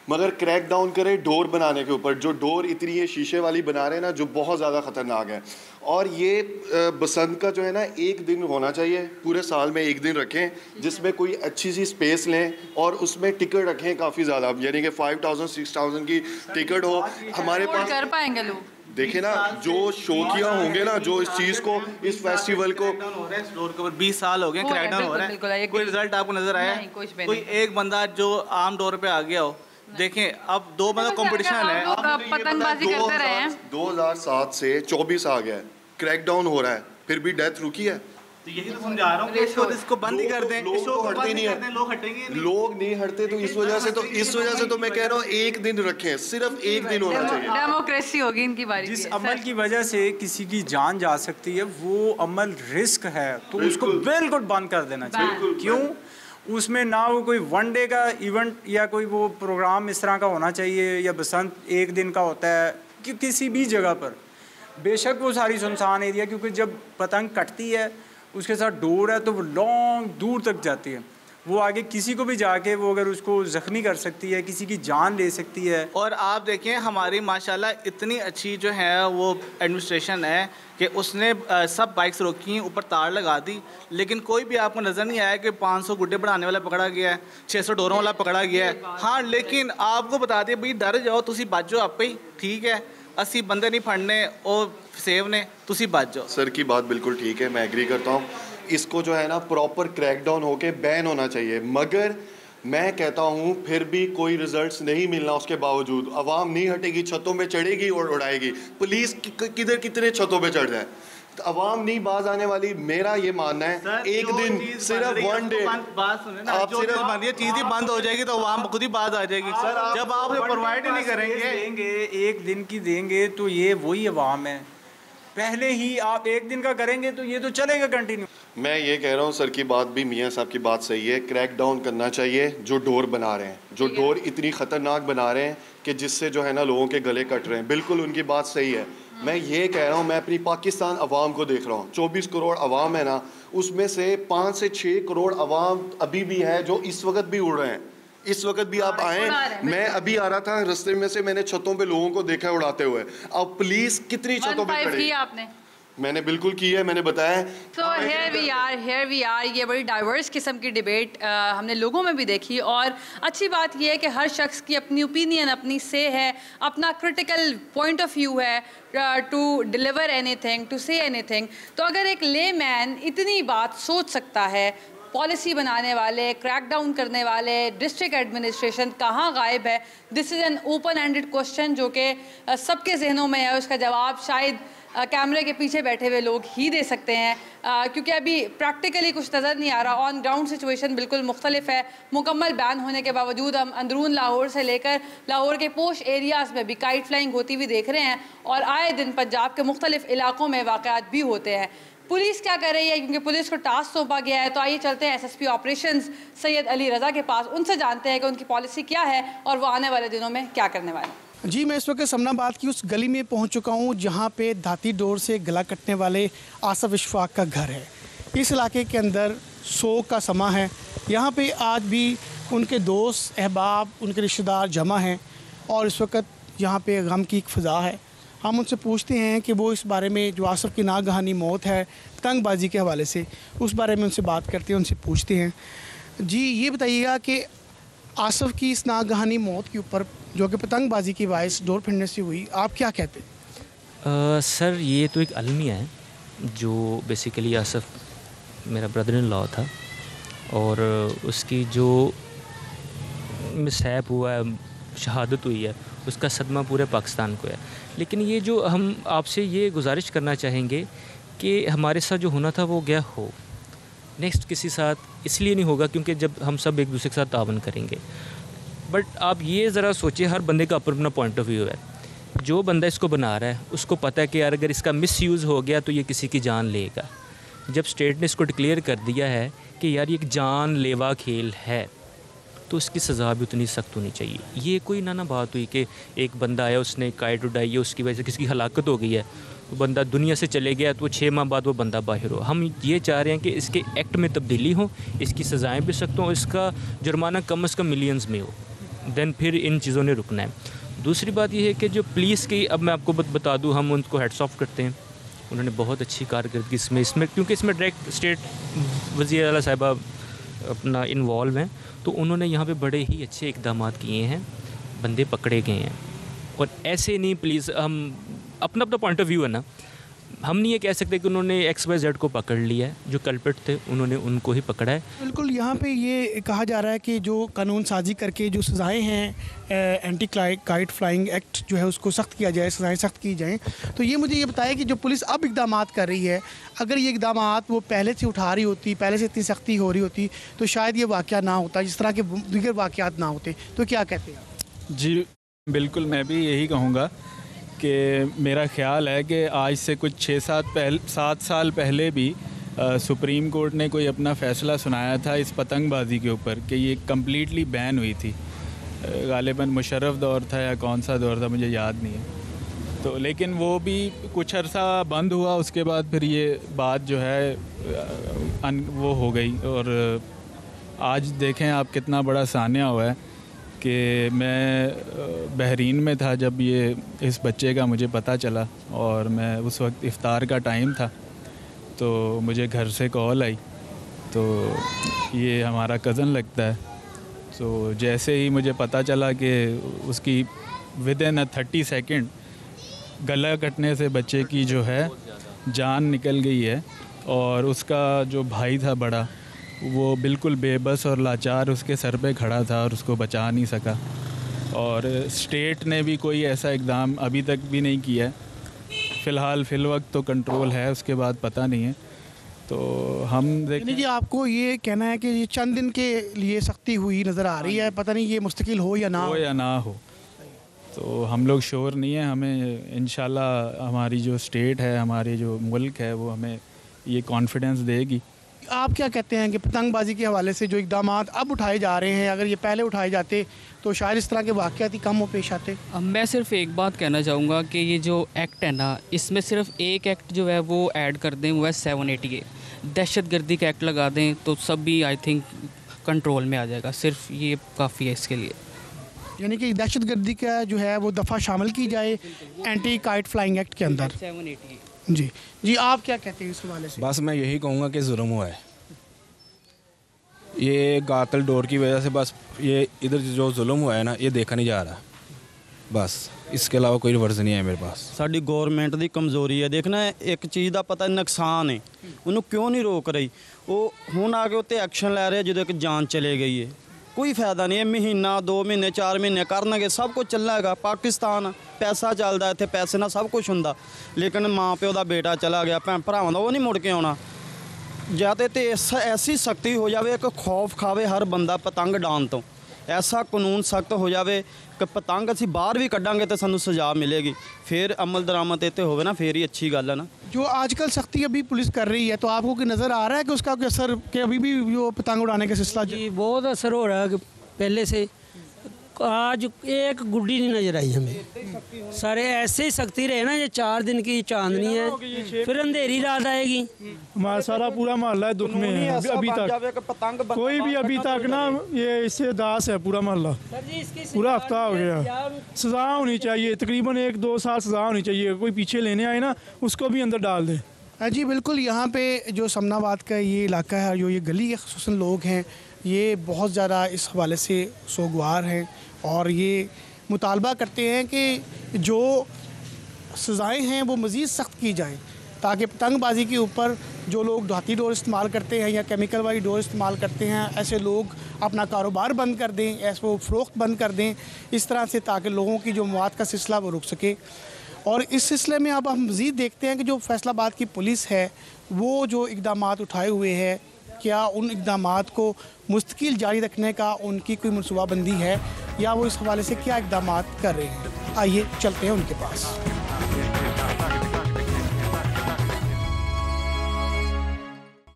मगर क्रैक डाउन करें डोर बनाने के ऊपर। जो डोर इतनी ये शीशे वाली बना रहे हैं ना, जो बहुत ज़्यादा ख़तरनाक है। और ये बसंत का जो है ना, एक दिन होना चाहिए, पूरे साल में एक दिन रखें जिसमें कोई अच्छी सी स्पेस लें और उसमें टिकट रखें काफ़ी ज़्यादा, यानी कि 5,000 6,000 की टिकट हो हमारे पास। कर पाएंगे लोग? देखे ना, जो शौकिया होंगे ना, जो इस चीज़ को, इस फेस्टिवल को, 20 साल हो गए क्रैकडाउन हो रहा है, कोई रिजल्ट आपको नजर आया? कोई एक बंदा जो आम डोर पे आ गया हो? देखें, अब 2 बंदा कंपटीशन है, पतंगबाजी करते रहे हैं। 2007 से 24 आ गया है, क्रैकडाउन हो रहा है, फिर भी डेथ रुकी है? तो यही तो समझा रहा हूँ कि इसको बंद ही कर दें, लोग हटते नहीं है, लोग हटेंगे, लोग नहीं हटते। तो इस वजह से तो मैं कह रहा हूँ एक दिन रखें, सिर्फ एक दिन होना चाहिए। डेमोक्रेसी होगी इनकी बारी। जिस अमल की वजह से किसी की जान जा सकती है वो अमल रिस्क है, तो उसको बिल्कुल बंद कर देना चाहिए। क्यों? उसमें ना वो कोई वन डे का इवेंट या कोई वो प्रोग्राम इस तरह का होना चाहिए, या बसंत एक दिन का होता है कि किसी भी जगह पर, बेशक वो सारी सुनसान एरिया, क्योंकि जब पतंग कटती है उसके साथ डोर है तो वो लॉन्ग दूर तक जाती है, वो आगे किसी को भी जाके वो अगर उसको ज़ख्मी कर सकती है, किसी की जान ले सकती है। और आप देखें हमारी माशाल्लाह इतनी अच्छी जो है वो एडमिनिस्ट्रेशन है कि उसने सब बाइक्स रोकी, ऊपर तार लगा दी, लेकिन कोई भी आपको नज़र नहीं आया कि 500 गुड्डे बढ़ाने वाला पकड़ा गया है, 600 डोरों वाला पकड़ा गया है। हाँ, लेकिन आपको बता दें भाई डर जाओ, तुसी बच जाओ आप ही, ठीक है, 80 बंदे नहीं फड़ने और सेव ने, तुसी बच जाओ। सर की बात बिल्कुल ठीक है, मैं एग्री करता हूँ। इसको जो है ना प्रॉपर क्रैकडाउन होके बैन होना चाहिए, मगर मैं कहता हूँ फिर भी कोई रिजल्ट्स नहीं मिलना उसके बावजूद अवाम नहीं हटेगी, छतों पे चढ़ेगी और उड़ाएगी। पुलिस किधर कितने छतों पे चढ़ जाए, तो अवाम नहीं बाज आने वाली। मेरा ये मानना है एक दिन सिर्फ वन डे बात सुने ना, आप सिर्फ ये चीज़ ही बंद हो जाएगी तो अवाम खुद ही बाज आ जाएगी। जब आप प्रोवाइड ही नहीं करेंगे, एक दिन की देंगे तो ये वही अवाम है। पहले ही आप एक दिन का करेंगे तो ये तो चलेगा कंटिन्यू। मैं ये कह रहा हूँ सर की बात भी, मियाँ साहब की बात सही है, क्रैक डाउन करना चाहिए। जो डोर बना रहे हैं, जो डोर इतनी ख़तरनाक बना रहे हैं कि जिससे जो है ना लोगों के गले कट रहे हैं, बिल्कुल उनकी बात सही है। मैं ये कह रहा हूँ, मैं अपनी पाकिस्तान अवाम को देख रहा हूँ, 24 करोड़ अवाम है ना, उसमें से 5 से 6 करोड़ अवाम अभी भी है जो इस वक्त भी उड़ रहे हैं। इस वक्त भी आप आए, मैं अभी आ रहा था रास्ते में से, मैंने छतों पे लोगों को देखा उड़ाते हुए। अब पुलिस कितनी छतों पे खड़ी? आपने मैंने बिल्कुल की है, मैंने बताया। तो here we are, ये बड़ी डाइवर्स किस्म की डिबेट हमने लोगों में भी देखी, और अच्छी बात ये है कि हर शख्स की अपनी ओपिनियन, अपनी से है, अपना क्रिटिकल पॉइंट ऑफ व्यू है to deliver anything, to say anything. तो अगर एक लेमैन इतनी बात सोच सकता है, पॉलिसी बनाने वाले, क्रैकडाउन करने वाले, डिस्ट्रिक्ट एडमिनिस्ट्रेशन कहाँ गायब है? This is an open ended question जो कि सबके जहनों में है। उसका जवाब शायद कैमरे के पीछे बैठे हुए लोग ही दे सकते हैं, क्योंकि अभी प्रैक्टिकली कुछ नज़र नहीं आ रहा। ऑन ग्राउंड सिचुएशन बिल्कुल मुख्तलिफ है। मुकम्मल बैन होने के बावजूद हम अंदरून लाहौर से लेकर लाहौर के पोश एरियाज़ में भी काइट फ्लाइंग होती हुई देख रहे हैं, और आए दिन पंजाब के मुख्तलिफ इलाकों में वाक़यात भी होते हैं। पुलिस क्या कर रही है, क्योंकि पुलिस को टास्क सौंपा गया है। तो आइए चलते हैं SSP ऑपरेशंस सैयद अली रज़ा के पास, उनसे जानते हैं कि उनकी पॉलिसी क्या है और वो आने वाले दिनों में क्या करने वाले हैं। जी, मैं इस वक्त समनाबाद की उस गली में पहुंच चुका हूं जहां पे धाती डोर से गला कटने वाले आसफ इशफाक का घर है। इस इलाके के अंदर सोग का समा है। यहां पे आज भी उनके दोस्त, अहबाब, उनके रिश्तेदार जमा हैं और इस वक्त यहां पे गम की एक फ़िज़ा है। हम उनसे पूछते हैं कि वो इस बारे में, जो आसफ की नागहानी मौत है पतंगबाजी के हवाले से, उस बारे में उनसे बात करते हैं, उनसे पूछते हैं। जी, ये बताइएगा कि आसफ की इस नागहानी मौत के ऊपर, जो कि पतंगबाजी की बाइस डोर फिरने से हुई, आप क्या कहते हैं? सर, ये तो एक अलमिया है जो बेसिकली आसफ मेरा ब्रदर इन लॉ था, और उसकी जो मिसहैप हुआ है, शहादत हुई है, उसका सदमा पूरे पाकिस्तान को है। लेकिन ये जो हम आपसे ये गुजारिश करना चाहेंगे कि हमारे साथ जो होना था वो गया हो, नेक्स्ट किसी साथ इसलिए नहीं होगा क्योंकि जब हम सब एक दूसरे के साथ तावन करेंगे। बट आप ये ज़रा सोचिए, हर बंदे का अपना पॉइंट ऑफ व्यू है। जो बंदा इसको बना रहा है उसको पता है कि यार अगर इसका मिसयूज़ हो गया तो ये किसी की जान लेगा। जब स्टेट ने इसको डिक्लेयर कर दिया है कि यार ये एक जान लेवा खेल है, तो उसकी सज़ा भी उतनी सख्त होनी चाहिए। ये कोई ना बात हुई कि एक बंदा आया, उसने काइट उड़ाई है, उसकी वजह से किसी की हलाकत हो गई है, तो बंदा दुनिया से चले गया, तो 6 माह बाद वो बंदा बाहर हो। हम ये चाह रहे हैं कि इसके एक्ट में तब्दीली हो, इसकी सज़ाएँ भी सख्त हों, इसका जुर्माना कम से कम मिलियंस में हो, देन फिर इन चीज़ों ने रुकना है। दूसरी बात यह है कि जो पुलिस की, अब मैं आपको बता दूँ, हम उनको हेड्स ऑफ करते हैं, उन्होंने बहुत अच्छी कारकर्दगी इसमें क्योंकि इसमें डायरेक्ट स्टेट वज़ीर आला साहिबा अपना इन्वॉल्व हैं, तो उन्होंने यहाँ पे बड़े ही अच्छे इक़दाम किए हैं, बंदे पकड़े गए हैं। और ऐसे नहीं, प्लीज़, हम अपना पॉइंट ऑफ व्यू है ना, हम नहीं ये कह सकते कि उन्होंने XYZ को पकड़ लिया है, जो कल्प्रिट थे उन्होंने उनको ही पकड़ा है। बिल्कुल, यहाँ पे ये कहा जा रहा है कि जो कानून साजी करके जो सज़ाएँ हैं एंटी काइट फ्लाइंग एक्ट जो है उसको सख्त किया जाए, सज़ाएँ सख्त की जाएँ। तो ये मुझे ये बताया कि जो पुलिस अब इक़दाम कर रही है, अगर ये इक़दाम वो पहले से उठा रही होती, पहले से इतनी सख्ती हो रही होती तो शायद ये वाक़या ना होता, जिस तरह के दीगर वाक़यात ना होते। तो क्या कहते हैं आप? जी बिल्कुल, मैं भी यही कहूँगा कि मेरा ख़्याल है कि आज से कुछ 7 साल पहले भी सुप्रीम कोर्ट ने कोई अपना फ़ैसला सुनाया था इस पतंगबाज़ी के ऊपर कि ये कम्प्लीटली बैन हुई थी। गालिबन मुशर्रफ दौर था या कौन सा दौर था मुझे याद नहीं है। तो लेकिन वो भी कुछ अरसा बंद हुआ, उसके बाद फिर ये बात जो है वो हो गई। और आज देखें आप कितना बड़ा सान्या हुआ है कि मैं बहरीन में था जब ये इस बच्चे का मुझे पता चला, और मैं उस वक्त इफ़्तार का टाइम था तो मुझे घर से कॉल आई। तो ये हमारा कज़न लगता है। तो जैसे ही मुझे पता चला कि उसकी विदिन 30 सेकंड गला कटने से बच्चे की जो है जान निकल गई है, और उसका जो भाई था बड़ा, वो बिल्कुल बेबस और लाचार उसके सर पे खड़ा था और उसको बचा नहीं सका। और स्टेट ने भी कोई ऐसा इक़दाम अभी तक भी नहीं किया। फ़िलहाल वक्त तो कंट्रोल है, उसके बाद पता नहीं है। तो हम देखिए, आपको ये कहना है कि ये चंद दिन के लिए सख्ती हुई नज़र आ रही है, पता नहीं ये मुस्तकिल हो या ना हो। तो हम लोग श्योर नहीं है। हमें इंशाल्लाह हमारी जो स्टेट है, हमारे जो मुल्क है, वो हमें ये कॉन्फिडेंस देगी। आप क्या कहते हैं कि पतंगबाजी के हवाले से जो इक़दाम अब उठाए जा रहे हैं, अगर ये पहले उठाए जाते तो शायद इस तरह के वाक़यात ही कम हो पेश आते? मैं सिर्फ एक बात कहना चाहूँगा कि ये जो एक्ट है ना, इसमें सिर्फ एक एक्ट जो है वो ऐड कर दें, वो है 780A, दहशतगर्दी का एक्ट लगा दें तो सब भी आई थिंक कंट्रोल में आ जाएगा। सिर्फ ये काफ़ी है इसके लिए। यानी कि दहशतगर्दी का जो है वो दफ़ा शामिल की जाए एंटी काइट फ्लाइंग एक्ट के अंदर। 780A। जी, आप क्या कहते हैं इस हवाले से? बस मैं यही कहूँगा कि जुल्म हुआ है, ये गातल डोर की वजह से। बस ये इधर जो जुल्म हुआ है ना, ये देखा नहीं जा रहा। बस इसके अलावा कोई वर्ज नहीं है मेरे पास। साडी गौरमेंट दी कमज़ोरी है। देखना एक चीज़ का पता नुकसान है, उन्होंने क्यों नहीं रोक रही। वो हुण आके उत्ते एक्शन लै रहे जो एक जान चले गई है। कोई फायदा नहीं है। महीना 2 महीने 4 महीने करनगे, सब कुछ चलेगा। पाकिस्तान पैसा चलता, इत्थे पैसे ना सब कुछ हुंदा। लेकिन माँ प्यो का बेटा चला गया, भैन भरावां दा वो नहीं मुड़ के आना। या तो ऐसी सख्ती हो जाए, एक खौफ खावे हर बंदा पतंग डान तो। ऐसा कानून सख्त हो जाए कि पतंग असीं बाहर भी कड्डांगे तो सानू सज़ा मिलेगी। फिर अमल दरामद इत्ते होवे ना, फिर ही अच्छी गल है ना। जो आजकल सख्ती अभी पुलिस कर रही है, तो आपको कोई नज़र आ रहा है कि उसका कोई असर, कि अभी भी जो पतंग उड़ाने का सिलसिला? जी बहुत असर हो रहा है कि पहले से। आज एक गुड्डी नहीं नजर आई हमें। सारे ऐसे ही सख्ती रहे ना, ये 4 दिन की चांदनी है, फिर अंधेरी रात आएगी। हमारा सारा पूरा मोहल्ला दुख में है अभी तक। कोई भी अभी तक ना ये इससे दास है पूरा मोहल्ला। पूरा हफ्ता हो गया। सज़ा होनी चाहिए, तकरीबन 1-2 साल सज़ा होनी चाहिए। कोई पीछे लेने आए ना, उसको भी अंदर डाल दें। जी बिल्कुल, यहाँ पे जो समनाबाद का ये इलाका है, जो ये गली के ख़ुसूसन लोग हैं, ये बहुत ज़्यादा इस हवाले से सोगवार हैं और ये मुतालबा करते हैं कि जो सज़ाएँ हैं वो मज़ीद सख्त की जाएँ, ताकि पतंगबाज़ी के ऊपर जो लोग धाती डोर इस्तेमाल करते हैं या केमिकल वाली डोर इस्तेमाल करते हैं, ऐसे लोग अपना कारोबार बंद कर दें, ऐसे वो फ़रोख्त बंद कर दें इस तरह से, ताकि लोगों की जो मवाद का सिलसिला वो रुक सके। और इस सिलसिले में अब हम मज़ीद देखते हैं कि जो फैसलाबाद की पुलिस है वो जो इक़दामात उठाए हुए है, क्या उन इक़दामात को मुस्तकिल जारी रखने का उनकी कोई मनसूबाबंदी है या वो इस हवाले से क्या इक़दामात कर रहे हैं। आइए चलते हैं उनके पास।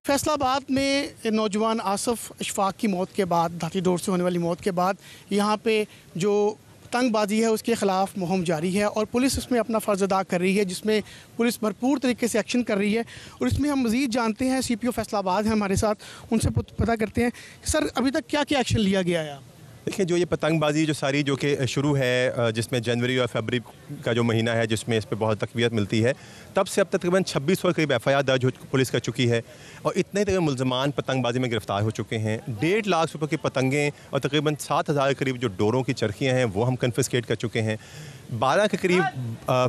फैसलाबाद में नौजवान आसफ़ अशफाक की मौत के बाद, धाती डोर से होने वाली मौत के बाद, यहाँ पे जो पतंगबाजी है उसके ख़िलाफ़ मुहिम जारी है और पुलिस इसमें अपना फ़र्ज़ अदा कर रही है, जिसमें पुलिस भरपूर तरीके से एक्शन कर रही है। और इसमें हम मज़ीद जानते हैं, CPO फैसलाबाद हैं हमारे साथ, उनसे पता करते हैं सर अभी तक क्या क्या एक्शन लिया गया है। देखिए, जो ये पतंगबाजी जो सारी जो कि शुरू है, जिसमें जनवरी और फरवरी का जो महीना है, जिसमें इस पर बहुत तक़वियत मिलती है, तब से अब तक तकरीबन 2600 के करीब FIR दर्ज हो पुलिस कर चुकी है और इतने तकरीबन मुल्ज़मान पतंगबाजी में गिरफ़्तार हो चुके हैं। 1.5 लाख रुपये की पतंगें और तकरीबन 7000 के करीब जो डोरों की चरखियाँ हैं वो हम कन्फिस्केट कर चुके हैं। 12 के करीब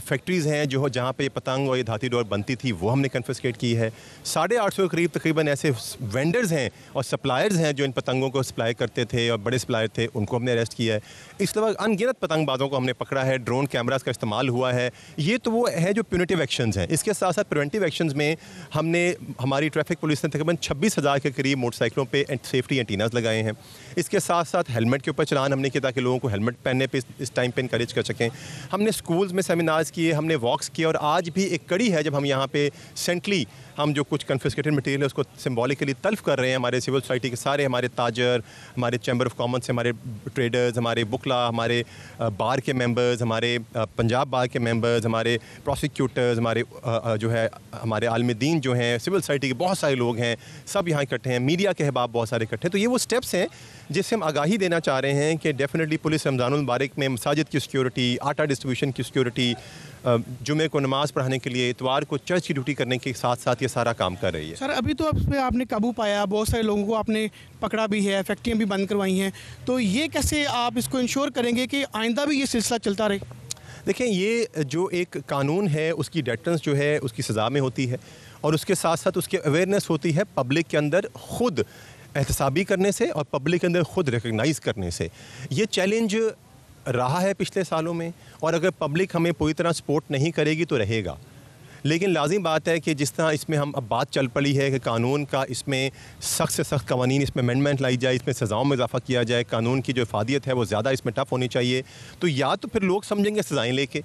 फैक्ट्रीज़ हैं जो जहाँ पे पतंग और ये धाती डोर बनती थी, वो हमने कन्फिस्केट की है। 850 के करीब तकरीबन ऐसे वेंडर्स हैं और सप्लायर्स हैं जो इन पतंगों को सप्लाई करते थे और बड़े सप्लायर थे, उनको हमने अरेस्ट किया है। इस तरह अनगिनत पतंगबाजों को हमने पकड़ा है, ड्रोन कैमरास का इस्तेमाल हुआ है। ये तो वो है जो प्यूनिटिव एक्शंस हैं। इसके साथ साथ प्रिवेंटिव एक्शंस में हमने हमारी ट्रैफिक पुलिस ने तकरीबन 26,000 के करीब मोटरसाइकिलों पे सेफ्टी एंटीनास लगाए हैं। इसके साथ साथ हेलमेट के ऊपर चलान हमने किया ताकि लोगों को हेलमेट पहनने पे इस टाइम पे इनकरेज कर सकें। हमने स्कूल्स में सेमिनार्स किए, हमने वॉक्स किए और आज भी एक कड़ी है जब हम यहाँ पे सेंटली हम जो कुछ कन्फिस्केटेड मटेरियल है उसको सिंबॉलिकली तल्फ कर रहे हैं। हमारे सिविल सोसाइटी के सारे, हमारे ताजर, हमारे चैम्बर ऑफ कॉमर्स से हमारे ट्रेडर्स, हमारे बुकला, हमारे बार के मेंबर्स, हमारे पंजाब बार के मेंबर्स, हमारे प्रोसिक्यूटर्स, हमारे जो है हमारे आलमदीन जो हैं, सिविल सोसाइटी के बहुत सारे लोग हैं, सब यहाँ इकट्ठे हैं। मीडिया के अहबाब बहुत सारे इकट्ठे हैं। तो ये वो स्टेप्स हैं जिससे हम आगाही देना चाह रहे हैं कि डेफिनेटली पुलिस रमज़ानुल मुबारक में मसाजिद की सिक्योरिटी, आटा डिस्ट्रीब्यूशन की सिक्योरिटी, जुमे को नमाज़ पढ़ाने के लिए, इतवार को चर्च की ड्यूटी करने के साथ साथ ये सारा काम कर रही है। सर, अभी तो अब आपने काबू पाया, बहुत सारे लोगों को आपने पकड़ा भी है, फैक्ट्रियाँ भी बंद करवाई हैं, तो ये कैसे आप इसको इंश्योर करेंगे कि आइंदा भी ये सिलसिला चलता रहे? देखें, ये जो एक कानून है उसकी डेटरेंस जो है उसकी सज़ा में होती है और उसके साथ साथ उसकी अवेयरनेस होती है पब्लिक के अंदर खुद एहतसाबी करने से और पब्लिक के अंदर खुद रिकग्नाइज़ करने से। ये चैलेंज रहा है पिछले सालों में और अगर पब्लिक हमें पूरी तरह सपोर्ट नहीं करेगी तो रहेगा। लेकिन लाजिम बात है कि जिस तरह इसमें हम अब बात चल पड़ी है कि कानून का इसमें सख्त से सख्त कवानीन, इसमें अमेंडमेंट लाई जाए, इसमें सज़ाओं में इजाफा किया जाए, कानून की जो इफादियत है वो ज़्यादा इसमें टफ होनी चाहिए। तो या तो फिर लोग समझेंगे सज़ाएँ लेके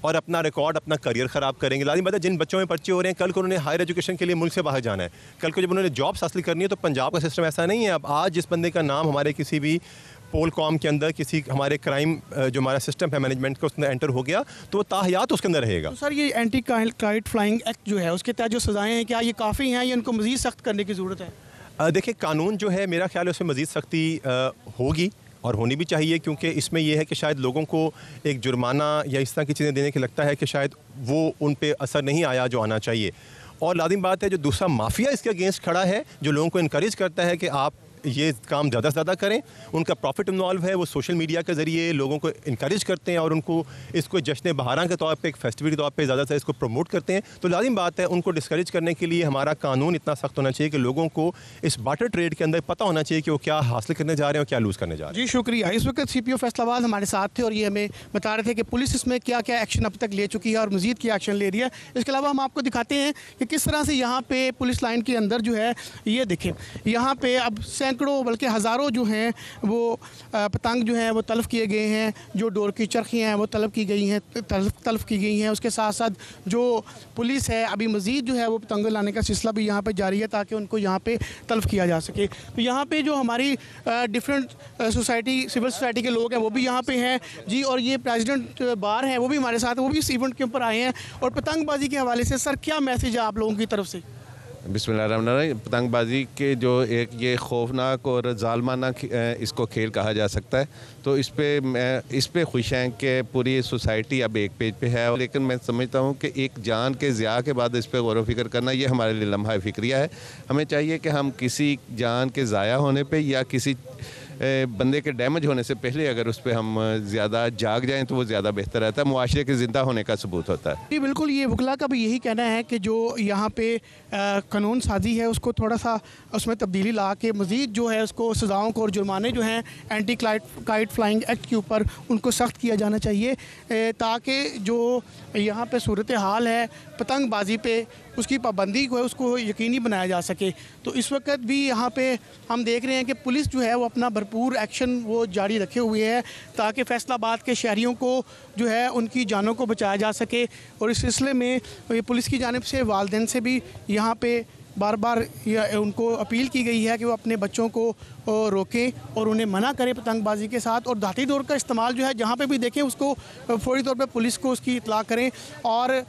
और अपना रिकॉर्ड, अपना करियर ख़राब करेंगे। लाजिम बात है जिन बच्चों में पर्चे हो रहे हैं, कल को उन्होंने हायर एजुकेशन के लिए मुल्क से बाहर जाना है, कल को जब उन्होंने जॉब्स हासिल करनी है, तो पंजाब का सिस्टम ऐसा नहीं है। अब आज जिस बंदे का नाम हमारे किसी भी पोल कॉम के अंदर किसी हमारे क्राइम जो हमारा सिस्टम है मैनेजमेंट का उसके अंदर एंटर हो गया तो वो ताहयात उसके अंदर रहेगा। तो सर, ये एंटी काइट फ्लाइंग एक्ट जो है उसके तहत जो सज़ाएँ हैं, क्या ये काफ़ी हैं या इनको मज़ीद सख्त करने की ज़रूरत है? देखिए, कानून जो है मेरा ख्याल है उसमें मज़ीद सख्ती होगी और होनी भी चाहिए, क्योंकि इसमें यह है कि शायद लोगों को एक जुर्माना या इस तरह की चीज़ें देने के लगता है कि शायद वो उन पे असर नहीं आया जो आना चाहिए। और लाजिम बात है जो दूसरा माफिया इसके अगेंस्ट खड़ा है, जो लोगों को इनकरेज करता है कि आप ये काम ज़्यादा से ज़्यादा करें, उनका प्रॉफिट इन्वॉल्व है, वो सोशल मीडिया के ज़रिए लोगों को इनकरेज करते हैं और उनको इसको जश्न बहारां के तौर पे, एक फेस्टिवल के तौर पे ज़्यादा से इसको प्रमोट करते हैं। तो लाजिम बात है उनको डिस्करेज करने के लिए हमारा कानून इतना सख्त होना चाहिए कि लोगों को इस बाटर ट्रेड के अंदर पता होना चाहिए कि वो क्या हासिल करने जा रहे हैं और क्या लूज़ करने जा रहे हैं। जी शुक्रिया। इस वक्त CPO फैसलाबाद हमारे साथ थे और ये हमें बता रहे थे कि पुलिस इसमें क्या क्या एक्शन अब तक ले चुकी है और मज़ीद क्या एक्शन ले रही है। इसके अलावा हम आपको दिखाते हैं कि किस तरह से यहाँ पे पुलिस लाइन के अंदर जो है, ये देखें, यहाँ पे अब सैकड़ों बल्कि हज़ारों जो हैं वो पतंग जो हैं वो तलब किए गए हैं, जो डोर की चरखियाँ हैं वो तलब की गई हैं, तलब की गई हैं। उसके साथ साथ जो पुलिस है अभी मज़ीद जो है वो पतंग लाने का सिलसिला भी यहाँ पे जारी है ताकि उनको यहाँ पे तलब किया जा सके। तो यहाँ पे जो हमारी डिफरेंट सोसाइटी, सिविल सोसाइटी के लोग हैं वो भी यहाँ पे हैं जी, और ये प्रेसिडेंट बार हैं वो भी हमारे साथ, वो भी इस इवेंट के ऊपर आए हैं। और पतंगबाजी के हवाले से सर क्या मैसेज है आप लोगों की तरफ से? बिस्मिल्लाहिर्रहमानिर्रहीम। पतंगबाजी के जो एक ये खौफनाक और जालमाना इसको खेल कहा जा सकता है, तो इस पे खुश हैं कि पूरी सोसाइटी अब एक पेज पे है। लेकिन मैं समझता हूँ कि एक जान के ज़िया के बाद इस पर गौर व फिक्र करना ये हमारे लिए लम्हा फ़िक्रिया है। हमें चाहिए कि हम किसी जान के ज़ाया होने पे या किसी बंदे के डैमेज होने से पहले अगर उस पर हम ज़्यादा जाग जाएं तो वो ज़्यादा बेहतर रहता है, मुआशरे के ज़िंदा होने का सबूत होता है। जी बिल्कुल, ये वकला का भी यही कहना है कि जो यहाँ पे कानून साजी है उसको थोड़ा सा उसमें तब्दीली ला के मज़ीद जो है उसको सज़ाओं को और जुर्माने जो हैं एंटी काइट फ्लाइंग एक्ट के ऊपर उनको सख्त किया जाना चाहिए, ताकि जो यहाँ पे सूरत हाल है पतंगबाजी पे उसकी पाबंदी को है उसको यकीनी बनाया जा सके। तो इस वक्त भी यहाँ पे हम देख रहे हैं कि पुलिस जो है वो अपना भरपूर एक्शन वो जारी रखे हुए है ताकि फैसलाबाद के शहरियों को जो है उनकी जानों को बचाया जा सके। और इस सिलसिले में ये पुलिस की जानिब से वालिदैन से भी यहाँ पे बार बार उनको अपील की गई है कि वो अपने बच्चों को रोकें और उन्हें मना करें पतंगबाजी के साथ, और धाती डोर का इस्तेमाल जो है जहाँ पे भी देखें उसको फौरी तौर पे पुलिस को उसकी इतला करें। और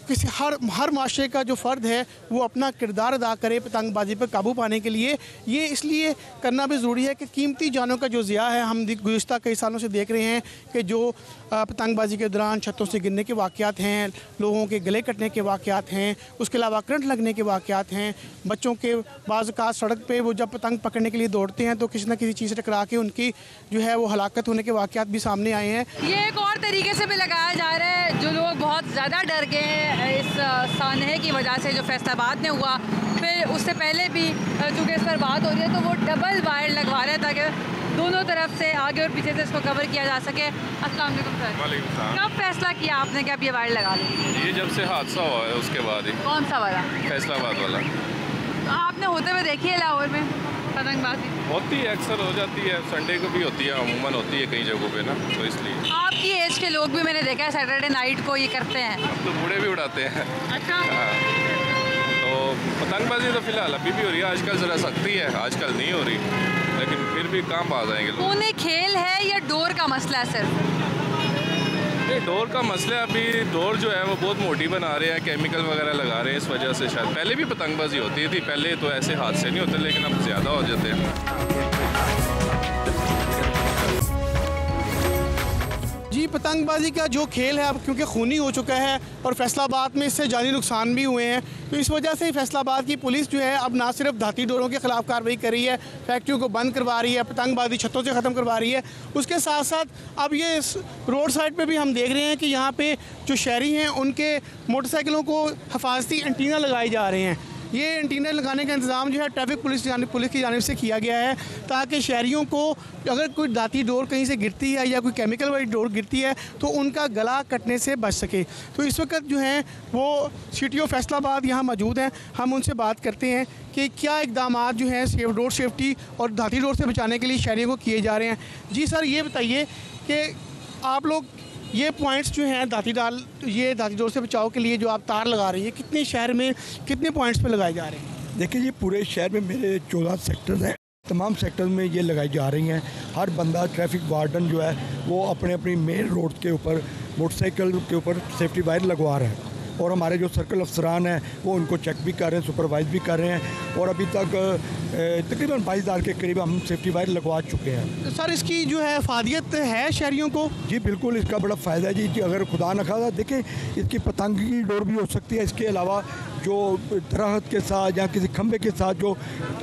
किसी हर माशरे का जो फ़र्द है वो अपना किरदार अदा करे पतंगबाजी पर काबू पाने के लिए। ये इसलिए करना भी ज़रूरी है कि कीमती जानों का जो ज़िया है, हम गुज़िश्ता कई सालों से देख रहे हैं कि जो पतंगबाजी के दौरान छतों से गिरने के वाक़यात हैं, लोगों के गले कटने के वाक़यात हैं, उसके अलावा करंट लगने के वाक़यात हैं, बच्चों के बाज़ औक़ात सड़क पे वो जब पतंग पकड़ने के लिए दौड़ते हैं तो किसी न किसी चीज़ से टकरा के उनकी जो है वो हलाकत होने के वाक़यात भी सामने आए हैं। ये एक और तरीके से भी लगाया जा रहा है, जो लोग बहुत ज़्यादा डर गए हैं इस सानहे की वजह से जो फैसलाबाद में हुआ, फिर उससे पहले भी चूँकि इस पर बात हो रही है तो वो डबल वायर लगवा रहे हैं ताकि दोनों तरफ से आगे और पीछे से इसको कवर किया जा सके। अस्सलाम वालेकुम सर। वालेकुम सलाम। कब फैसला किया आपने कि अब ये वायर लगा लें? ये जब से हादसा हुआ है उसके बाद ही। कौन सा वाला? फैसलाबाद वाला। तो आपने होते हुए देखी है लाहौर में पतंगबाजी? होती है, अक्सर हो जाती है, संडे को भी होती है, अमूमन होती है कई जगहों पे ना, तो इसलिए। आपकी एज के लोग भी मैंने देखा है सैटरडे नाइट को ये करते हैं। अब तो बूढ़े भी उड़ाते हैं। अच्छा। हाँ, तो पतंगबाजी तो फिलहाल अभी भी हो रही है, आजकल ज़रा सख्ती है, आजकल नहीं हो रही, लेकिन फिर भी काम बाज आएंगे लोग। खूनी खेल है या डोर का मसला है सिर्फ? डोर का मसला है, अभी डोर जो है वो बहुत मोटी बना रहे हैं, केमिकल वगैरह लगा रहे हैं, इस वजह से शायद। पहले भी पतंगबाजी होती थी, पहले तो ऐसे हादसे नहीं होते, लेकिन अब ज़्यादा हो जाते हैं। जी, पतंगबाजी का जो खेल है अब क्योंकि खूनी हो चुका है और फैसलाबाद में इससे जानी नुकसान भी हुए हैं, तो इस वजह से फैसलाबाद की पुलिस जो है अब ना सिर्फ धाती डोरों के ख़िलाफ़ कार्रवाई कर रही है, फैक्ट्रियों को बंद करवा रही है, पतंगबाजी छतों से ख़त्म करवा रही है, उसके साथ साथ अब ये रोड साइड पे भी हम देख रहे हैं कि यहाँ पे जो शहरी हैं उनके मोटरसाइकिलों को हिफाजती एंटीना लगाए जा रहे हैं। ये एंटीना लगाने का इंतज़ाम जो है ट्रैफिक पुलिस की जानिब से किया गया है ताकि शहरियों को अगर कोई दाती डोर कहीं से गिरती है या कोई केमिकल वाली डोर गिरती है तो उनका गला कटने से बच सके। तो इस वक्त जो है वो सिटी ऑफ फैसलाबाद यहाँ मौजूद हैं, हम उनसे बात करते हैं कि क्या इकदाम जो हैं रोड सेफ्टी और दाती डोर से बचाने के लिए शहरियों को किए जा रहे हैं। जी सर, ये बताइए कि आप लोग ये पॉइंट्स जो हैं दाती डोर से बचाव के लिए जो आप तार लगा रही है, कितने शहर में कितने पॉइंट्स पे लगाए जा रहे हैं? देखिए जी, पूरे शहर में मेरे 14 सेक्टर्स हैं, तमाम सेक्टर्स में ये लगाई जा रही हैं। हर बंदा ट्रैफिक वार्डन जो है वो अपने अपनी मेन रोड के ऊपर मोटरसाइकिल के ऊपर सेफ्टी वायर लगवा रहे हैं और हमारे जो सर्कल अफसरान हैं वो उनको चेक भी कर रहे हैं, सुपरवाइज भी कर रहे हैं और अभी तक तकरीबन 22,000 के करीब हम सेफ्टी वायर लगवा चुके हैं। तो सर इसकी जो है फ़ायदियत है शहरियों को? जी बिल्कुल, इसका बड़ा फ़ायदा है जी। अगर खुदा न खासा देखें, इसकी पतंग की डोर भी हो सकती है, इसके अलावा जो दरख्त के साथ या किसी खंभे के साथ जो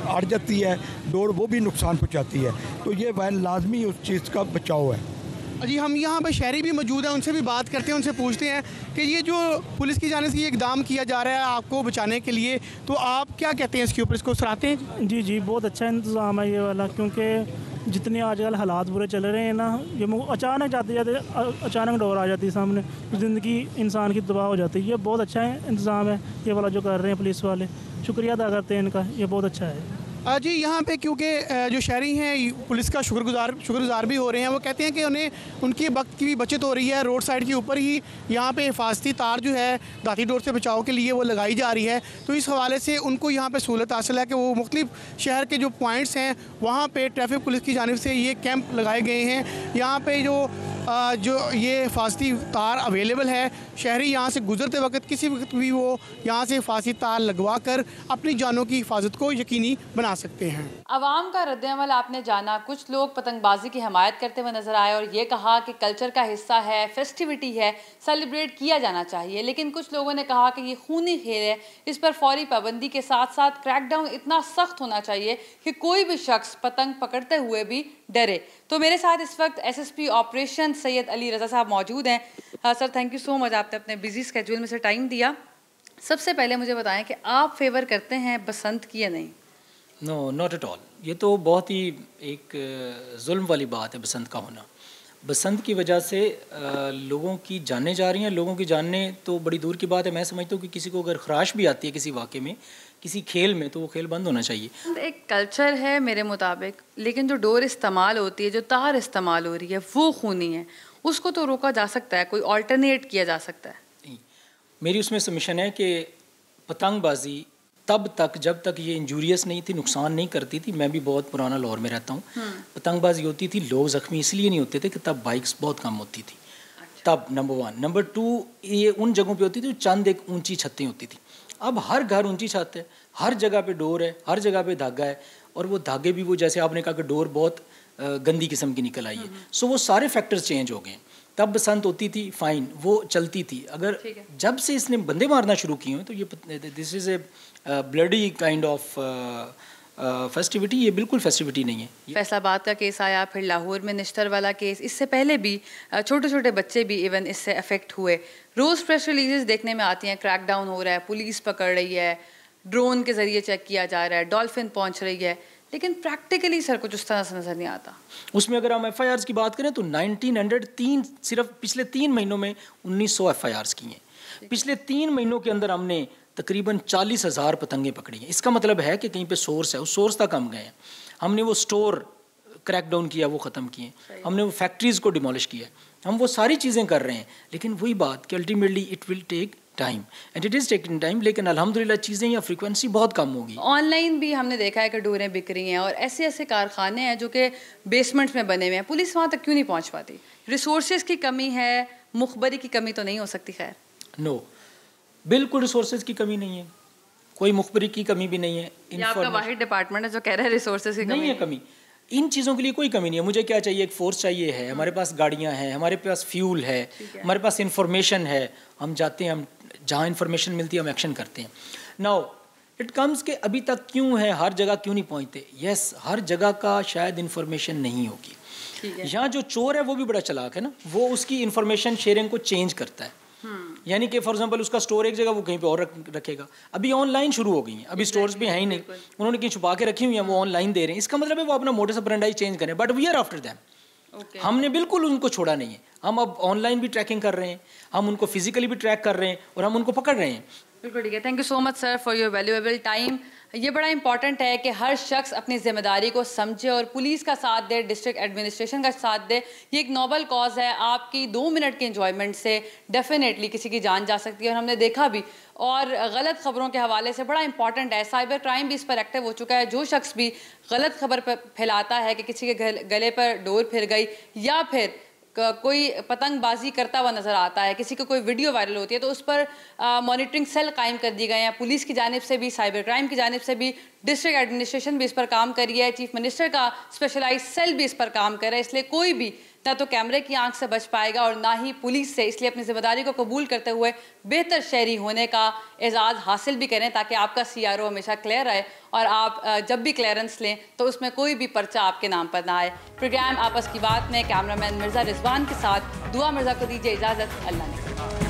अड़ जाती है डोर वो भी नुकसान पहुँचाती है, तो ये वायर लाजमी उस चीज़ का बचाव है। जी, हम यहाँ पर शहरी भी मौजूद हैं, उनसे भी बात करते हैं, उनसे पूछते हैं कि ये जो पुलिस की जानिब से ये इकदाम किया जा रहा है आपको बचाने के लिए, तो आप क्या कहते हैं इसके ऊपर, इसको सराहते हैं? जी जी, बहुत अच्छा इंतज़ाम है ये वाला, क्योंकि जितने आजकल हालात बुरे चल रहे हैं ना, ये अचानक जाते जाते अचानक डोर आ जाती है सामने, ज़िंदगी इंसान की तबाह हो जाती है। ये बहुत अच्छा है इंतज़ाम है ये वाला जो कर रहे हैं पुलिस वाले, शुक्रिया अदा करते हैं इनका, ये बहुत अच्छा है। जी, यहाँ पे क्योंकि जो शहरी हैं पुलिस का शुक्रगुजार भी हो रहे हैं, वो कहते हैं कि उन्हें उनके वक्त की भी बचत हो रही है। रोड साइड के ऊपर ही यहाँ पे हिफाजती तार जो है दाती डोर से बचाव के लिए वो लगाई जा रही है, तो इस हवाले से उनको यहाँ पे सहूलत हासिल है कि वो मुख्तलिफ शहर के जो पॉइंट्स हैं वहाँ पे ट्रैफिक पुलिस की जानिब से ये कैंप लगाए गए हैं। यहाँ पे जो ये हिफाजती तार अवेलेबल है, शहरी यहाँ से गुजरते वक्त किसी वक्त भी वो यहाँ से हिफाजती तार लगवा कर अपनी जानों की हिफाजत को यकीनी बना सकते हैं। अवाम का रद्द-ए-अमल आपने जाना, कुछ लोग पतंगबाजी की हमायत करते हुए नजर आए और ये कहा कि कल्चर का हिस्सा है, फेस्टिविटी है, सेलिब्रेट किया जाना चाहिए, लेकिन कुछ लोगों ने कहा कि ये खूनी खेल है, इस पर फौरी पाबंदी के साथ साथ क्रैकडाउन इतना सख्त होना चाहिए कि कोई भी शख्स पतंग पकड़ते हुए भी डरे। तो मेरे साथ इस वक्त एसएसपी ऑपरेशन सैयद अली रज़ा साहब मौजूद हैं। Sir, thank you so much, आपने अपने बिजी स्केड्यूल में से टाइम दिया। सबसे पहले मुझे बताएं कि आप फेवर करते हैं बसंत की या नहीं? No, not at all. ये तो बहुत ही एक जुल्म वाली बात है बसंत का होना। बसंत की वजह से लोगों की जानें जा रही हैं। लोगों की जानें तो बड़ी दूर की बात है। मैं समझता हूँ कि किसी को अगर खराश भी आती है किसी वाक़े में, किसी खेल में, तो वो खेल बंद होना चाहिए। एक कल्चर है मेरे मुताबिक, लेकिन जो डोर इस्तेमाल होती है, जो तार इस्तेमाल हो रही है, वो खूनी है, उसको तो रोका जा सकता है, कोई ऑल्टरनेट किया जा सकता है। मेरी उसमें सबमिशन है कि पतंगबाजी तब तक जब तक ये इंजूरियस नहीं थी, नुकसान नहीं करती थी। मैं भी बहुत पुराना लाहौर में रहता हूँ। पतंगबाजी होती थी, लोग ज़ख्मी इसलिए नहीं होते थे कि तब बाइक्स बहुत कम होती थी। तब नंबर 1। नंबर 2, ये उन जगहों पे होती थी चंद एक ऊंची छतें होती थी। अब हर घर ऊंची छत है, हर जगह पे डोर है, हर जगह पे धागा है, और वो धागे भी वो जैसे आपने कहा कि डोर बहुत गंदी किस्म की निकल आई है। सो वो सारे फैक्टर्स चेंज हो गए। तब बसंत होती थी, फ़ाइन, वो चलती थी। अगर जब से इसने बंदे मारना शुरू किए हैं तो ये this is a bloody kind of festivity, ये बिल्कुल फेस्टिविटी नहीं है। फैसलाबाद का केस आया, फिर लाहौर में निश्तर वाला केस, इससे पहले भी छोटे छोटे बच्चे भी इवन इससे अफेक्ट हुए। रोज़ प्रेस रिलीजेस देखने में आती हैं, क्रैकडाउन हो रहा है, पुलिस पकड़ रही है, ड्रोन के ज़रिए चेक किया जा रहा है, डॉल्फिन पहुंच रही है, लेकिन प्रैक्टिकली सर कुछ उस तरह से नज़र नहीं आता। उसमें अगर हम FIRs की बात करें तो 1903 सिर्फ पिछले 3 महीनों में 1900 FIRs की हैं। पिछले 3 महीनों के अंदर हमने तकरीबन 40,000 पतंगें पकड़ी हैं। इसका मतलब है कि कहीं पे सोर्स है, उस सोर्स तक हम गए हैं। हमने वो स्टोर क्रैकडाउन किया, वो ख़त्म किए, हमने वो फैक्ट्रीज़ को डिमोलिश किया, हम वो सारी चीज़ें कर रहे हैं। लेकिन वही बात कि ultimately it will take time and it is taking time, लेकिन अल्हम्दुलिल्लाह चीज़ें या फ्रीक्वेंसी बहुत कम होगी। ऑनलाइन भी हमने देखा है कि डोरें बिक रही हैं और ऐसे ऐसे कारखाने हैं जो कि बेसमेंट्स में बने हुए हैं, पुलिस वहाँ तक क्यों नहीं पहुँच पाती? रिसोर्सेज की कमी है, मुखबरी की कमी तो नहीं हो सकती? खैर नो, बिल्कुल रिसोर्सेज की कमी नहीं है, कोई मुखबरी की कमी भी नहीं है। ये आपका वाहिद डिपार्टमेंट है जो कह रहा है रिसोर्सेज की नहीं है कमी। इन चीज़ों के लिए कोई कमी नहीं है। मुझे क्या चाहिए? एक फोर्स चाहिए है, हमारे पास गाड़ियाँ हैं, हमारे पास फ्यूल है, हमारे पास इंफॉर्मेशन है, हम जाते हैं, हम जहाँ इंफॉर्मेशन मिलती है हम एक्शन करते हैं। नाउ इट कम्स के अभी तक क्यों है, हर जगह क्यों नहीं पहुँचते? यस, हर जगह का शायद इंफॉर्मेशन नहीं होगी। यहाँ जो चोर है वो भी बड़ा चालाक है ना, वो उसकी इंफॉर्मेशन शेयरिंग को चेंज करता है। यानी कि फॉर एग्जांपल उसका स्टोर एक जगह, वो कहीं पे और रखेगा। अभी ऑनलाइन शुरू हो गई हैं, अभी स्टोर्स भी हैं ही नहीं, उन्होंने कहीं छुपा के रखी हुई हैं, वो ऑनलाइन दे रहे हैं। इसका मतलब है वो अपना मोडस ऑपरेंडी चेंज करें, but we are after them. हमने बिल्कुल उनको छोड़ा नहीं है, हम अब ऑनलाइन भी ट्रैकिंग कर रहे हैं, हम उनको फिजिकली भी ट्रैक कर रहे हैं और हम उनको पकड़ रहे हैं। बिल्कुल ठीक है। Thank you so much sir for your valuable time. ये बड़ा इंपॉर्टेंट है कि हर शख्स अपनी जिम्मेदारी को समझे और पुलिस का साथ दे, डिस्ट्रिक्ट एडमिनिस्ट्रेशन का साथ दे। ये एक नोबल कॉज है, आपकी 2 मिनट के एंजॉयमेंट से डेफिनेटली किसी की जान जा सकती है और हमने देखा भी। और गलत खबरों के हवाले से बड़ा इंपॉर्टेंट है, साइबर क्राइम भी इस पर एक्टिव हो चुका है। जो शख्स भी गलत खबर फैलाता है कि किसी के गले पर डोर फिर गई या फिर कोई पतंगबाजी करता हुआ नज़र आता है, किसी को कोई वीडियो वायरल होती है, तो उस पर मॉनिटरिंग सेल कायम कर दिए गए हैं। पुलिस की जानिब से भी, साइबर क्राइम की जानिब से भी, डिस्ट्रिक्ट एडमिनिस्ट्रेशन भी इस पर काम कर रही है, चीफ मिनिस्टर का स्पेशलाइज सेल भी इस पर काम कर रहा है। इसलिए कोई भी ना तो कैमरे की आंख से बच पाएगा और ना ही पुलिस से। इसलिए अपनी जिम्मेदारी को कबूल करते हुए बेहतर शहरी होने का एजाज़ हासिल भी करें ताकि आपका CRO हमेशा क्लियर रहे और आप जब भी क्लियरेंस लें तो उसमें कोई भी पर्चा आपके नाम पर ना आए। प्रोग्राम आपस की बात में कैमरामैन मिर्ज़ा रिजवान के साथ दुआ मिर्ज़ा को दीजिए इजाज़त। अल्लाह ने।